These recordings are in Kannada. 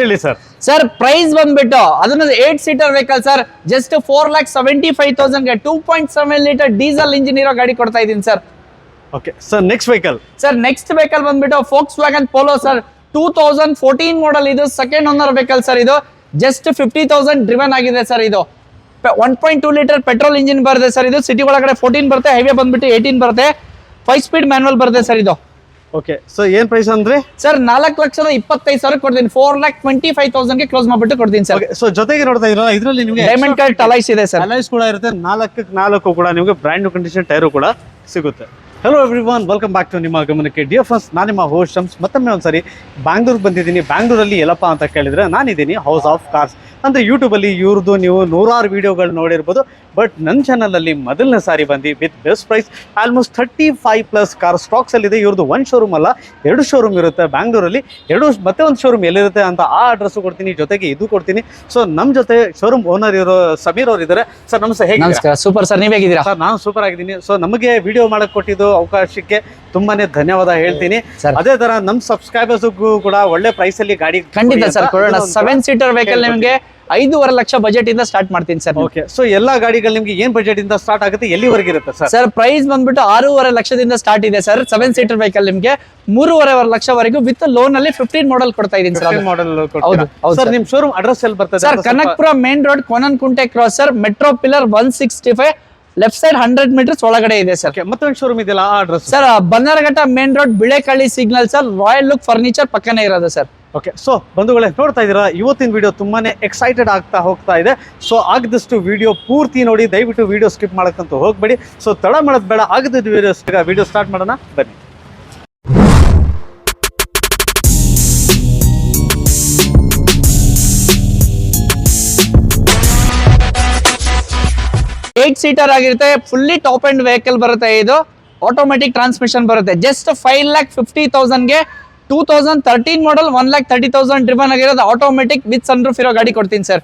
ಹೇಳಿ ಸರ್. ಸರ್ ಪ್ರೈಸ್ ಬಂದ್ಬಿಟ್ಟು ಅದನ್ನ 8 ಸೀಟರ್ ವೆಹಿಕಲ್ ಸರ್, ಜಸ್ಟ್ 4,75,000 ಗೆ 2.7 ಲೀಟರ್ ಡೀಸೆಲ್ ಇಂಜಿನ್ ಇರೋ ಗಾಡಿ ಕೊಡ್ತಾ ಇದೀನಿ sir. Okay sir, next vehicle. Sir next vehicle ಬಂದ್ಬಿಟ್ಟು Volkswagen Polo ಸರ್, 2014 ಮಾಡಲ್. ಇದು ಸೆಕೆಂಡ್ ಓನರ್ ವೆಹಿಕಲ್ ಸರ್. ಇದು ಜಸ್ಟ್ 50,000 ಡ್ರಿವನ್ ಆಗಿದೆ ಸರ್. ಇದು 1.2 ಲೀಟರ್ ಪೆಟ್ರೋಲ್ ಇಂಜಿನ್ ಬರುತ್ತೆ ಸರ್. ಇದು ಸಿಟಿ ಒಳಗಡೆ 14 ಬರುತ್ತೆ, ಹೈವೇ ಬಂದ್ಬಿಟ್ಟು 18 ಬರುತ್ತೆ. 5 ಸ್ಪೀಡ್ ಮ್ಯಾನುವಲ್ ಬರುತ್ತೆ ಸರ್. ಇದು ಓಕೆ, ಸೊ ಏನ್ ಪ್ರೈಸ್ ಅಂದ್ರೆ ಸರ್ 4,25,000 ಕೊಡ್ತೀನಿ. 4,25,000 ಗೆ ಕ್ಲೋಸ್ ಮಾಡ್ಬಿಟ್ಟು ಕೊಡ್ತೀನಿ ಸರ್. ಸೊ ಜೊತೆಗೆ ನೋಡ್ತಾ ಇರೋ ಇದರಲ್ಲಿ ನಿಮಗೆ ಡೈಮಂಡ್ ಕಟ್ ಅಲೈಸ್ ಇದೆ ಸರ್. ಅಲೈಸ್ ಕೂಡ ಇರುತ್ತೆ. 4 ಕೂಡ ನಿಮಗೆ ಬ್ರ್ಯಾಂಡ್ ನ್ಯೂ ಕಂಡೀಷನ್ ಟೈರು ಕೂಡ ಸಿಗುತ್ತೆ. Hello everyone, welcome back to ನಿಮ್ಮ ಗಮನಕ್ಕೆ ಡಿಯರ್ ಫ್ರೆಂಡ್ಸ್. ನಾನು ನಿಮ್ಮ ಹೋಸ್ಟ್ ಶಮ್ಸ್. ಮತ್ತೊಮ್ಮೆ ಒಂದ್ಸರಿ ಬ್ಯಾಂಗ್ಳೂರ್ಗೆ ಬಂದಿದ್ದೀನಿ. ಬ್ಯಾಂಗ್ಳೂರಲ್ಲಿ ಎಲ್ಲಪ್ಪ ಅಂತ ಕೇಳಿದ್ರೆ ನಾನಿದ್ದೀನಿ ಹೌಸ್ ಆಫ್ ಕಾರ್ಸ್ ಅಂದರೆ ಯೂಟ್ಯೂಬಲ್ಲಿ ಇವ್ರದ್ದು ನೀವು ನೂರಾರು ವೀಡಿಯೋಗಳು ನೋಡಿರ್ಬೋದು. ಬಟ್ ನನ್ನ ಚಾನಲಲ್ಲಿ ಮೊದಲನೇ ಸಾರಿ ಬಂದು with best price almost 35+ car ಸ್ಟಾಕ್ಸಲ್ಲಿದೆ. ಇವ್ರದ್ದು ಒಂದು ಶೋರೂಮ್ ಅಲ್ಲ, 2 ಶೋರೂಮ್ ಇರುತ್ತೆ ಬ್ಯಾಂಗ್ಳೂರಲ್ಲಿ. ಮತ್ತೆ ಒಂದು ಶೋರೂಮ್ ಎಲ್ಲಿರುತ್ತೆ ಅಂತ ಆ ಅಡ್ರೆಸ್ಸು ಕೊಡ್ತೀನಿ, ಜೊತೆಗೆ ಇದು ಕೊಡ್ತೀನಿ. ಸೊ ನಮ್ಮ ಜೊತೆ ಶೋರೂಮ್ ಓನರ್ ಇರೋ ಸಮೀರ್ ಅವರು ಇದ್ದಾರೆ. ಸರ್ ನಮಸ್ತೆ, ಹೇಗೆ? ನಮಸ್ಕಾರ, ಸೂಪರ್ ಸರ್. ನೀವ್ ಹೇಗಿದ್ದೀರಾ? ಸರ್ ನಾನು ಸೂಪರ್ ಆಗಿದ್ದೀನಿ. ಸೊ ನಮಗೆ ವಿಡಿಯೋ ಮಾಡಕ್ ಕೊಟ್ಟಿದ್ದು ಅವಕಾಶಕ್ಕೆ ತುಂಬಾನೇ ಧನ್ಯವಾದ ಹೇಳ್ತೀನಿ. ಅದೇ ತರ ನಮ್ ಸಬ್ಸ್ಕ್ರೈಬರ್ಸ್ಗೂ ಕೂಡ ಒಳ್ಳೆ ಪ್ರೈಸ್ ಅಲ್ಲಿ ಗಾಡಿ ಖಂಡಿತ ಸರ್ ಕೊಡೋಣ. 7 ಸೀಟರ್ ವೆಹಿಕಲ್ ನಿಮಗೆ 5.5 ಲಕ್ಷ ಬಜೆಟ್ ಇಂದ ಸ್ಟಾರ್ಟ್ ಮಾಡ್ತೀನಿ ಸರ್. ಓಕೆ, ಸೊ ಎಲ್ಲಾ ಗಾಡಿಗಳು ನಿಮ್ಗೆ ಏನ್ ಬಜೆಟ್ ಇಂದ ಸ್ಟಾರ್ಟ್ ಆಗುತ್ತೆ, ಎಲ್ಲಿವರೆಗೆ ಇರುತ್ತೆ ಸರ್? ಸರ್ ಪ್ರೈಸ್ ಬಂದ್ಬಿಟ್ಟು 6.5 ಲಕ್ಷದಿಂದ ಸ್ಟಾರ್ಟ್ ಇದೆ ಸರ್. 7 ಸೀಟರ್ ವೆಹಿಕಲ್ ನಿಮಗೆ 3.5 ಲಕ್ಷವರೆಗೂ ವಿತ್ ಲೋನ್ ಅಲ್ಲಿ 15 ಮಾಡಲ್ ಕೊಡ್ತಾ ಇದೀನಿ ಸರ್. ಮಾಡೆಲ್ ಸರ್ ನಿಮ್ ಶೋರೂಮ್ ಅಡ್ರೆಸ್ ಎಲ್ಲಿ ಬರ್ತದೆ sir? Kanakapura main road, Konanakunte cross sir, metro pillar 165, left side 100 metres ಒಳಗಡೆ ಇದೆ ಸರ್. ಮತ್ತೊಂದು ಶೋರೂಮ್ ಇದೆಯಲ್ಲ ಆ address? Sir Bannerghatta main road, Bilekahalli signal sir, royal look furniture ಪಕ್ಕನೇ ಇರೋದು ಸರ್. ಓಕೆ, ಸೊ ಬಂಧುಗಳೇ ನೋಡ್ತಾ ಇದ್ದೀರಾ, ಇವತ್ತಿನ ವಿಡಿಯೋ ತುಂಬಾನೇ ಎಕ್ಸೈಟೆಡ್ ಆಗ್ತಾ ಹೋಗ್ತಾ ಇದೆ. ಸೊ ಆಗದಷ್ಟು ವಿಡಿಯೋ ಪೂರ್ತಿ ನೋಡಿ, ದಯವಿಟ್ಟು ವಿಡಿಯೋ ಸ್ಕಿಪ್ ಮಾಡಕ್ಕಂತೂ ಹೋಗ್ಬೇಡಿ. ಸೊ ತಡ ಮಾಡೋದು ಬೇಡ, ಆಗದ ವಿಡಿಯೋ ಸ್ಟಾರ್ಟ್ ಮಾಡೋಣ ಬನ್ನಿ. ಏಟ್ ಸೀಟರ್ ಆಗಿರುತ್ತೆ, ಫುಲ್ಲಿ ಟಾಪ್ ಅಂಡ್ ವೆಹಿಕಲ್ ಬರುತ್ತೆ. ಇದು ಆಟೋಮೆಟಿಕ್ ಟ್ರಾನ್ಸ್ಮಿಷನ್ ಬರುತ್ತೆ. ಜಸ್ಟ್ 5,50,000 ಗೆ 2013 ಮಾಡಲ್ 1,30,000 ಡ್ರಿವನ್ ಆಗಿರೋದು ಆಟೋಮೆಟಿಕ್ ವಿತ್ ಸನ್ರೂಫ್ ಇರೋ ಗಾಡಿ ಕೊಡ್ತೀನಿ ಸರ್.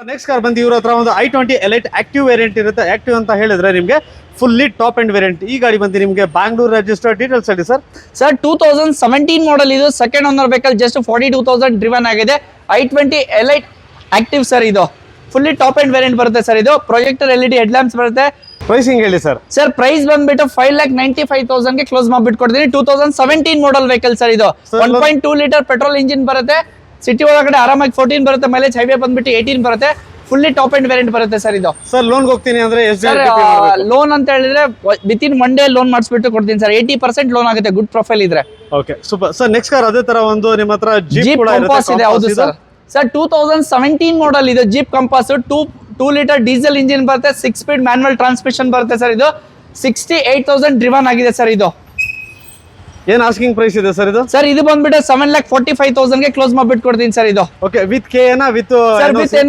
ನೆಕ್ಸ್ಟ್ ಕಾರ್ ಬಂದು ಇವ್ರ ಹತ್ರ ಒಂದು i20 ಎಲೈಟ್ ಆಕ್ಟಿವ್ ವೇರಿಯಂಟ್ ಇರುತ್ತೆ. ಆಕ್ಟಿವ್ ಅಂತ ಹೇಳಿದ್ರೆ ನಿಮಗೆ ಫುಲ್ಲಿ ಟಾಪ್ ಅಂಡ್ ವೇರಿಯಂಟ್. ಈ ಗಾಡಿ ಬಂದು ನಿಮಗೆ ಬ್ಯಾಂಗ್ಳೂರ್ ರಿಜಿಸ್ಟರ್. ಡೀಟೇಲ್ಸ್ ಹೇಳಿ ಸರ್. Sir 2017 model. ಇದು second owner vehicle, just 42,000 driven ಆಗಿದೆ. i20 elite active sir. ಇದು ಫುಲ್ಲಿ ಟಾಪ್ ಅಂಡ್ ವೇರಿಯಂಟ್ ಬರುತ್ತೆ ಸರ್. ಇದು ಪ್ರೊಜೆಕ್ಟರ್ LED ಹೆಡ್ ಲ್ಯಾಂಪ್ಸ್ ಬರುತ್ತೆ. ಪ್ರೈಸಿಂಗ್ ಹೇಳಿ ಸರ್. ಸರ್ ಪ್ರೈಸ್ ಬಂದ್ಬಿಟ್ಟು 5,95,000 ಗೆ ಕ್ಲೋಸ್ ಮಾಡ್ಬಿಟ್ಟು ಕೊಡ್ತೀನಿ. 2017 ಮಾಡಲ್ ವೆಹಿಕಲ್ ಸರ್. ಇದು 1.2 ಲೀಟರ್ ಪೆಟ್ರೋಲ್ ಇಂಜಿನ್ ಬರುತ್ತೆ. ಸಿಟಿ ಒಳಗಡೆ ಆರಾಮಾಗಿ 14 ಬರುತ್ತೆ. ಮೈಲೇಜ್ ಹೈವೇ ಬಂದ್ಬಿಟ್ಟು 18 ಬರುತ್ತೆ. ಫುಲ್ಲಿ ಟಾಪ್ ಅಂಡ್ ವೇರಿಯಂಟ್ ಬರುತ್ತೆ ಸರ್. ಇದು ಸರ್ ಲೋನ್ ಹೋಗ್ತೀನಿ ಅಂದ್ರೆ ಲೋನ್ ಅಂತ ಹೇಳಿದ್ರೆ ವಿತಿನ್ 1 ಡೇ ಲೋನ್ ಮಾಡಿಸ್ಬಿಟ್ಟು ಕೊಡ್ತೀನಿ ಸರ್. 80% ಲೋನ್ ಆಗುತ್ತೆ ಗುಡ್ ಪ್ರೊಫೈಲ್ ಇದ್ರೆ. Okay, super sir. Next car ಅದೇ ತರ ಒಂದು ನಿಮ್ಮ ಹತ್ರ ಜೀಪ್ ಕಂಪಾಸ್ ಇದೆ. ಹೌದು ಸರ್. Sir 2017 model. ಇದು Jeep Compass 2 litre diesel engine ಬರುತ್ತೆ. 6 ಸ್ಪೀಡ್ ಮ್ಯಾನುವಲ್ ಟ್ರಾನ್ಸ್ಮಿಷನ್ ಬರುತ್ತೆ ಸರ್. ಇದು 68,000 ಡ್ರಿವನ್ ಆಗಿದೆ ಸರ್. ಇದು ಏನ್ ಆಸ್ಕಿಂಗ್ ಪ್ರೈಸ್ ಇದೆ ಸರ್ ಇದು? ಸರ್ ಇದು ಬಂದ್ಬಿಟ್ಟು 7,45,000 ಗೆ ಕ್ಲೋಸ್ ಮಾಡ್ಬಿಟ್ಟು ಕೊಡ್ತೀನಿ ಸರ್. ಇದು ಓಕೆ, ವಿತ್ ಕೆ ಏನಾ ವಿತ್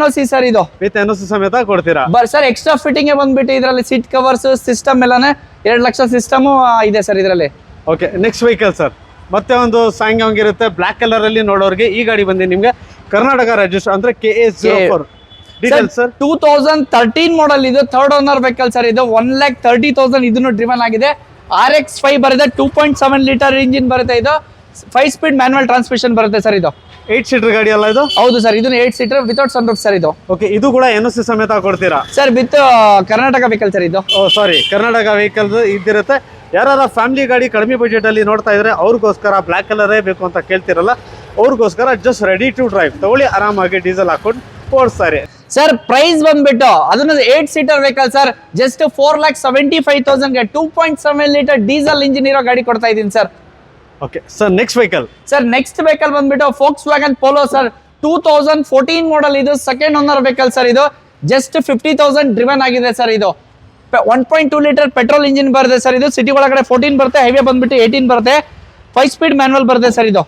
NOC ಸರ್. ಇದು ವಿತ್ NOC ಸಮೇತ ಕೊಡ್ತೀರಾ ಸರ್. ಎಕ್ಸ್ಟ್ರಾ ಫಿಟ್ಟಿಂಗ್ ಬಂದ್ಬಿಟ್ಟು ಇದರಲ್ಲಿ ಸೀಟ್ ಕವರ್ಸ್ ಸಿಸ್ಟಮ್ ಎಲ್ಲಾನೆ 2 ಲಕ್ಷ ಸಿಸ್ಟಮ್ ಇದೆ ಸರ್ ಇದರಲ್ಲಿ. Okay, next vehicle sir. ಮತ್ತೆ ಒಂದು ಸಾಂಗ್ ಇರುತ್ತೆ ಬ್ಲಾಕ್ ಕಲರ್ ಅಲ್ಲಿ ನೋಡೋರಿಗೆ. ಈ ಗಾಡಿ ಬಂದು ನಿಮ್ಗೆ ಕರ್ನಾಟಕ ರಿಜಿಸ್ಟರ್ ಅಂದ್ರೆ KS04. Details sir. 2013 ಮಾಡಲ್. ಇದು ಥರ್ಡ್ ಓನರ್ ವೆಹಿಕಲ್ ಸರ್. ಇದು 1,30,000 ಇದನ್ನು ಡ್ರಿವನ್ ಆಗಿದೆ. RX5 ಬರುತ್ತೆ. 2.7 ಲೀಟರ್ ಇಂಜಿನ್ ಬರುತ್ತೆ. ಇದು 5 ಸ್ಪೀಡ್ ಮ್ಯಾನುವಲ್ ಟ್ರಾನ್ಸ್ಮಿಷನ್ ಬರುತ್ತೆ ಸರ್. ಇದು 8 ಸೀಟರ್ ಗಾಡಿ ಅಲ್ಲ ಇದು? ಹೌದು ಸರ್. ಇದನ್ನು 8 ಸೀಟರ್ ವಿತೌಟ್ ಸನ್ರೂಫ್ ಸರ್. ಇದು ಓಕೆ, ಇದು ಕೂಡ NOC ಸಮೇತ ಕೊಡ್ತೀರಾ sir? With Karnataka vehicle sir. ಇದು ಸಾರಿ ಕರ್ನಾಟಕ ವೆಹಿಕಲ್ ಇದಿರುತ್ತೆ. ಯಾರ ಫ್ಯಾಮಿಲಿ ಗಾಡಿ ಕಡಿಮೆ ಬಜೆಟ್ ಅಲ್ಲಿ ನೋಡ್ತಾ ಇದ್ರೆ ಅವ್ರಿಗೋಸ್ಕರ ಬ್ಲಾಕ್ ಕಲರೇ ಬೇಕು ಅಂತ ಕೇಳ್ತಿರಲ್ಲ, ಅವ್ರಿಗೋಸ್ಕರ ಜಸ್ಟ್ ರೆಡಿ ಟು ಡ್ರೈವ್ ತಗೊಳ್ಳಿ, ಆರಾಮಾಗಿ ಡೀಸೆಲ್ ಹಾಕೊಂಡು ಓಡಿಸ್ತಾರೆ. ಸರ್ ಪ್ರೈಸ್ ಬಂದ್ಬಿಟ್ಟು ಅದನ್ನ 8 ಸೀಟರ್ ವೆಹಿಕಲ್ ಸರ್, ಜಸ್ಟ್ 4,75,000 ಗೆ 2.7 ಲೀಟರ್ ಡೀಸೆಲ್ ಇಂಜಿನ್ ಇರೋ ಗಾಡಿ ಕೊಡ್ತಾ ಇದೀನಿ sir. Okay sir, next vehicle. Sir next vehicle ಬಂದ್ಬಿಟ್ಟು Volkswagen Polo ಸರ್, 2014 ಮಾಡಲ್. ಇದು ಸೆಕೆಂಡ್ ಓನರ್ ವೆಹಿಕಲ್ ಸರ್. ಇದು ಜಸ್ಟ್ 50,000 ಡ್ರಿವನ್ ಆಗಿದೆ ಸರ್. ಇದು 1.2 ಲೀಟರ್ ಪೆಟ್ರೋಲ್ ಇಂಜಿನ್ ಬರುತ್ತೆ ಸರ್. ಇದು ಸಿಟಿ ಒಳಗಡೆ 14 ಬರುತ್ತೆ, ಹೈವೇ ಬಂದ್ಬಿಟ್ಟು 18 ಬರುತ್ತೆ. 5 ಸ್ಪೀಡ್ ಮ್ಯಾನುವಲ್ ಬರುತ್ತೆ ಸರ್. ಇದು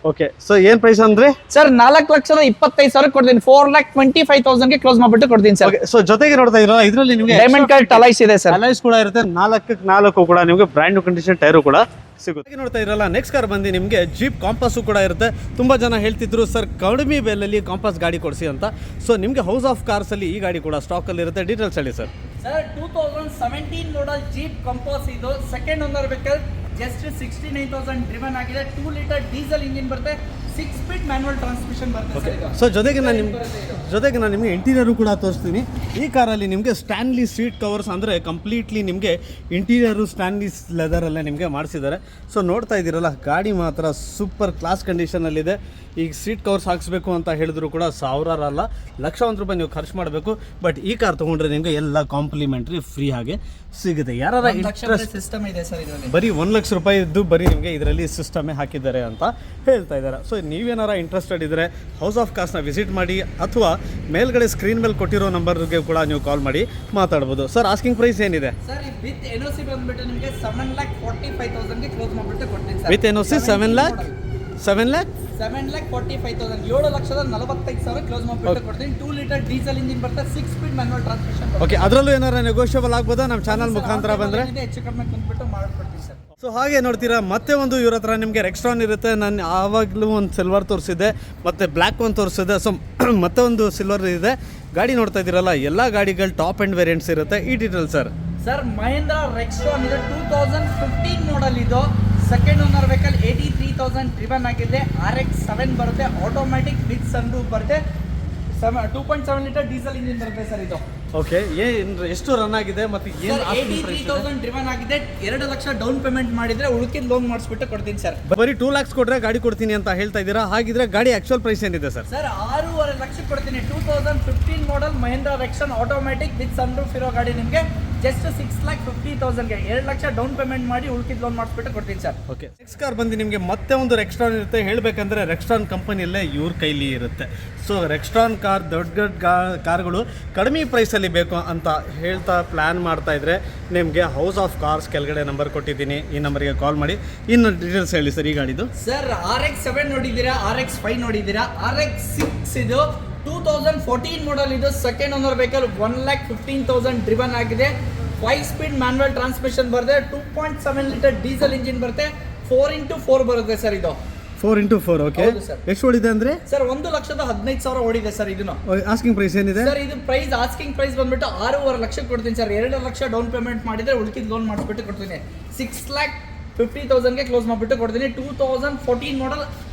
ಓಕೆ, ಸೊ ಏನ್ ಪ್ರೈಸ್ ಅಂದ್ರೆ ಸರ್ 4,25,000 ಕೊಡ್ತೀನಿ. 4,25,000 ಗೆ ಕ್ಲೋಸ್ ಮಾಡ್ಬಿಟ್ಟು ಕೊಡ್ತೀನಿ ಸರ್. ಸೊ ಜೊತೆಗೆ ನೋಡ್ತಾ ಇರೋ ಇದರಲ್ಲಿ ನಿಮಗೆ ಡೈಮಂಡ್ ಕಟ್ ಅಲೈಸ್ ಇದೆ ಸರ್. ಅಲೈಸ್ ಕೂಡ ಇರುತ್ತೆ. 4 ಕೂಡ ನಿಮಗೆ ಬ್ರ್ಯಾಂಡ್ ನ್ಯೂ ಕಂಡೀಷನ್ ಟೈರು ಕೂಡ ಸಿಗುತ್ತೆ. ನೋಡ್ತಾ ಇರಲ್ಲ ನೆಕ್ಸ್ಟ್ ಕಾರ್ ಬಂದು ನಿಮಗೆ ಜೀಪ್ ಕಾಂಪಾಸ್ ಕೂಡ ಇರುತ್ತೆ. ತುಂಬಾ ಜನ ಹೇಳ್ತಿದ್ರು ಸರ್ ಕಡಿಮೆ ಬೆಲೆಯಲ್ಲಿ ಕಾಂಪಾಸ್ ಗಾಡಿ ಕೊಡಿಸಿ ಅಂತ. ಸೊ ನಿಮಗೆ ಹೌಸ್ ಆಫ್ ಕಾರ್ಸ್ ಅಲ್ಲಿ ಈ ಗಾಡಿ ಕೂಡ ಸ್ಟಾಕ್ ಅಲ್ಲಿ ಇರುತ್ತೆ. ಡೀಟೇಲ್ಸ್ ಹೇಳಿ ಸರ್. ಸರ್ 2017 ಮಾಡಲ್ ಜೀಪ್ ಕಂಪಾಸ್. ಇದು second owner vehicle, just 69,000 driven ಆಗಿದೆ. 2 ಲೀಟರ್ ಡೀಸೆಲ್ ಇಂಜಿನ್ ಬರುತ್ತೆ. 6 ಸ್ಪೀಡ್ ಮ್ಯಾನ್ಯುವಲ್ ಟ್ರಾನ್ಸ್ಮಿಷನ್ ಬರುತ್ತೆ ಸರ್ ಇದು. ಸೊ ಜೊತೆಗೆ ನಾನು ನಿಮಗೆ ಇಂಟೀರಿಯರು ಕೂಡ ತೋರಿಸ್ತೀನಿ. ಈ ಕಾರಲ್ಲಿ ನಿಮಗೆ ಸ್ಟ್ಯಾನ್ಲಿ ಸೀಟ್ ಕವರ್ಸ್ ಅಂದರೆ ಕಂಪ್ಲೀಟ್ಲಿ ನಿಮಗೆ ಇಂಟೀರಿಯರು ಸ್ಟ್ಯಾನ್ಲಿ ಲೆದರಲ್ಲೇ ನಿಮಗೆ ಮಾಡಿಸಿದ್ದಾರೆ. ಸೊ ನೋಡ್ತಾ ಇದ್ದೀರಲ್ಲ, ಗಾಡಿ ಮಾತ್ರ ಸೂಪರ್ ಕ್ಲಾಸ್ ಕಂಡೀಷನಲ್ಲಿದೆ. ಈಗ ಸೀಟ್ ಕವರ್ಸ್ ಹಾಕಿಸ್ಬೇಕು ಅಂತ ಹೇಳಿದ್ರು ಕೂಡ ಸಾವಿರಾರಲ್ಲ, ಲಕ್ಷಾಂತರ ರೂಪಾಯಿ ನೀವು ಖರ್ಚು ಮಾಡಬೇಕು. ಬಟ್ ಈ ಕಾರ್ ತೊಗೊಂಡ್ರೆ ನಿಮಗೆ ಎಲ್ಲ ಕಾಂಪ್ಲಿಮೆಂಟ್ರಿ ಫ್ರೀ ಹಾಗೆ ಸಿಗುತ್ತೆ. ಯಾರು ಇಂಟ್ರೆಸ್ಟ್ ಸಿಸ್ಟಮ್ ಇದೆ ಸರ್ ಇದರಲ್ಲಿ. ಬರೀ 1 ಲಕ್ಷ ರೂಪಾಯಿ ಇದ್ದು ಬರೀ ನಿಮಗೆ ಇದರಲ್ಲಿ ಸಿಸ್ಟಮೇ ಹಾಕಿದ್ದಾರೆ ಅಂತ ಹೇಳ್ತಾ ಇದ್ದಾರೆ. ಸೊ ನೀವೇನಾರ ಇಂಟ್ರೆಸ್ಟೆಡ್ ಇದ್ದರೆ ಹೌಸ್ ಆಫ್ ಕಾರ್ಸ್ನ ವಿಸಿಟ್ ಮಾಡಿ, ಅಥವಾ ಮೇಲ್ಗಡೆ ಸ್ಕ್ರೀನ್ ಮೇಲೆ ಕೊಟ್ಟಿರೋ ನಂಬರ್ಗೆ ಕೂಡ ನೀವು ಕಾಲ್ ಮಾಡಿ ಮಾತಾಡ್ಬೋದು. ಸರ್ ಆಸ್ಕಿಂಗ್ ಪ್ರೈಸ್ ಏನಿದೆ? ಸರ್ ವಿತ್ NOC ಬಂದ್ಬಿಟ್ಟು ನಿಮಗೆ 7,45,000 ಗೆ ಕ್ಲೋಸ್ ಮಾಡಿಬಿಟ್ಟು ಕೊಡ್ತೀನಿ sir. With NOC 7 lakh 7,45,000 7,40,000 close ಮಾಡಿಬಿಟ್ಟು ಕೊಡ್ತೀನಿ. 2 ಲೀಟರ್ ಡೀಸೆಲ್ ಇಂಜಿನ್ ಬರುತ್ತೆ, 6 ಸ್ಪೀಡ್ ಮ್ಯಾನ್ಯುವಲ್ ಟ್ರಾನ್ಸ್ಮಿಷನ್. ಓಕೆ, ಅದರಲ್ಲೂ ಏನಾರ ನೆಗೋಷಿಯಬಲ್ ಆಗ್ಬೋದಾ ನಮ್ಮ ಚಾನಲ್ ಮುಖಾಂತರ ಬಂದರೆ? ಹೆಚ್ಚು ಕಮ್ಮಿ ಬಂದ್ಬಿಟ್ಟು ಮಾಡ್ಕೊಡ್ತೀನಿ ಸರ್. ಸೊ ಹಾಗೆ ನೋಡ್ತೀರಾ, ಮತ್ತೆ ಒಂದು ಇವ್ರ ಹತ್ರ ನಿಮಗೆ ರೆಕ್ಸ್ಟ್ರಾನ್ ಇರುತ್ತೆ. ನಾನು ಆವಾಗಲೂ ಒಂದು ಸಿಲ್ವರ್ ತೋರಿಸಿದ್ದೆ, ಮತ್ತು ಬ್ಲ್ಯಾಕ್ ಒಂದು ತೋರಿಸಿದ್ದೆ. ಸೊ ಮತ್ತೆ ಒಂದು ಸಿಲ್ವರ್ ಇದೆ. ಗಾಡಿ ನೋಡ್ತಾ ಇದ್ದೀರಲ್ಲ, ಎಲ್ಲ ಗಾಡಿಗಳು ಟಾಪ್ ಆ್ಯಂಡ್ ವೇರಿಯಂಟ್ಸ್ ಇರುತ್ತೆ. ಈ ಡೀಟೇಲ್ ಸರ್ ಮಹೇಂದ್ರ ರೆಕ್ಸ್ಟ್ರಾನ್ ಇದೆ, 2015 ಮಾಡಲ್ ಇದು. ಸೆಕೆಂಡ್ ಓನರ್ ವೆಹಿಕಲ್, 83,000 ಡ್ರಿವನ್ ಆಗಿದೆ. RX 7 ಬರುತ್ತೆ, ಆಟೋಮ್ಯಾಟಿಕ್ ವಿತ್ ಸನ್ರೂಫ್ ಬರುತ್ತೆ. 2.7 ಲೀಟರ್ ಡೀಸೆಲ್ ಇಂಜಿನ್ ಬರುತ್ತೆ ಸರ್ ಇದು. ಓಕೆ, ಎಷ್ಟು ರನ್ ಆಗಿದೆ ಮತ್ತು ಏನು? 83,000 ಡ್ರಿವನ್ ಆಗಿದೆ. 2 ಲಕ್ಷ ಡೌನ್ ಪೇಮೆಂಟ್ ಮಾಡಿದ್ರೆ ಉಳಿಕಿದ ಲೋನ್ ಮಾಡಿಸ್ಬಿಟ್ಟು ಕೊಡ್ತೀನಿ ಸರ್. ಬರೀ 2 lakhs ಕೊಟ್ಟರೆ ಗಾಡಿ ಕೊಡ್ತೀನಿ ಅಂತ ಹೇಳ್ತಾ ಇದ್ದೀರಾ. ಹಾಗಿದ್ರೆ ಗಾಡಿ ಆಕ್ಚುಯಲ್ ಪ್ರೈಸ್ ಏನಿದೆ ಸರ್? ಸರ್ 6.5 ಲಕ್ಷಕ್ಕೆ ಕೊಡ್ತೀನಿ. 2015 ಮಾಡಲ್ ಮಹೇಂದ್ರ ರೆಕ್ಸ್ಟ್ರಾನ್ ಆಟೋಮ್ಯಾಟಿಕ್ ವಿತ್ ಸನ್ರೂಫ್ ಇರೋ ಗಾಡಿ ನಿಮಗೆ ಜಸ್ಟ್ 6,50,000ಗೆ 2 ಲಕ್ಷ ಡೌನ್ ಪೇಮೆಂಟ್ ಮಾಡಿ ಉಳಿಕಿದ ಲೋನ್ ಮಾಡಿಸ್ಬಿಟ್ಟು ಕೊಡ್ತೀನಿ ಸರ್. ಓಕೆ, ನೆಕ್ಸ್ಟ್ ಕಾರ್ ಬಂದು ನಿಮಗೆ ಮತ್ತೆ ಒಂದು ರೆಕ್ಸ್ಟ್ರಾನ್ ಇರುತ್ತೆ. ಹೇಳಬೇಕಂದ್ರೆ ರೆಕ್ಸ್ಟ್ರಾನ್ ಕಂಪನಿಯಲ್ಲೇ ಇವ್ರ ಕೈಲಿ ಇರುತ್ತೆ. ಸೊ ರೆಕ್ಸ್ಟ್ರಾನ್ ಕಾರ್ ದೊಡ್ಡ ಕಾರ್ಗಳು ಕಡಿಮೆ ಪ್ರೈಸಲ್ಲಿ ಬೇಕು ಅಂತ ಹೇಳ್ತಾ ಪ್ಲ್ಯಾನ್ ಮಾಡ್ತಾ ಇದ್ರೆ ನಿಮಗೆ ಹೌಸ್ ಆಫ್ ಕಾರ್ಸ್ ಕೆಳಗಡೆ ನಂಬರ್ ಕೊಟ್ಟಿದ್ದೀನಿ, ಈ ನಂಬರ್ಗೆ ಕಾಲ್ ಮಾಡಿ. ಇನ್ನು ಡೀಟೇಲ್ಸ್ ಹೇಳಿ ಸರ್ ಈ ಗಾಡಿದು. ಸರ್ RX 7 ನೋಡಿದ್ದೀರಾ, RX 5 ನೋಡಿದ್ದೀರಾ, RX 6 ಇದು 2014 ಮಾಡಲ್ ಇದು. ಸೆಕೆಂಡ್ ಓನರ್ ವೆಹಿಕಲ್, 1,15,000 ಡ್ರಿವನ್ ಆಗಿದೆ. 5 ಸ್ಪೀಡ್ ಮ್ಯಾನ್ಯುವಲ್ ಟ್ರಾನ್ಸ್ಮಿಷನ್ ಬರುತ್ತೆ, 2.7 ಲೀಟರ್ ಡೀಸೆಲ್ ಇಂಜಿನ್ ಬರುತ್ತೆ, 4x4 ಬರುತ್ತೆ ಸರ್ ಇದು. 4x4. ಓಕೆ, ಎಷ್ಟು ಓಡಿದೆ ಅಂದರೆ? ಸರ್ 1,15,000 ಓಡಿದೆ ಸರ್ ಇದನ್ನು. ಆಸ್ಕಿಂಗ್ ಪ್ರೈಸ್ ಏನಿದೆ ಸರ್? ಇದು ಪ್ರೈಸ್ ಆಸ್ಕಿಂಗ್ ಪ್ರೈಸ್ ಬಂದ್ಬಿಟ್ಟು 6.5 ಲಕ್ಷಕ್ಕೆ ಕೊಡ್ತೀನಿ ಸರ್. 2 ಲಕ್ಷ ಡೌನ್ ಪೇಮೆಂಟ್ ಮಾಡಿದ್ರೆ ಉಳಿಕಿದ ಲೋನ್ ಮಾಡಿಸ್ಬಿಟ್ಟು ಕೊಡ್ತೀನಿ. 6,50,000ಗೆ ಕ್ಲೋಸ್ ಮಾಡಿಬಿಟ್ಟು ಕೊಡ್ತೀನಿ. 2014 ಮಾಡಲ್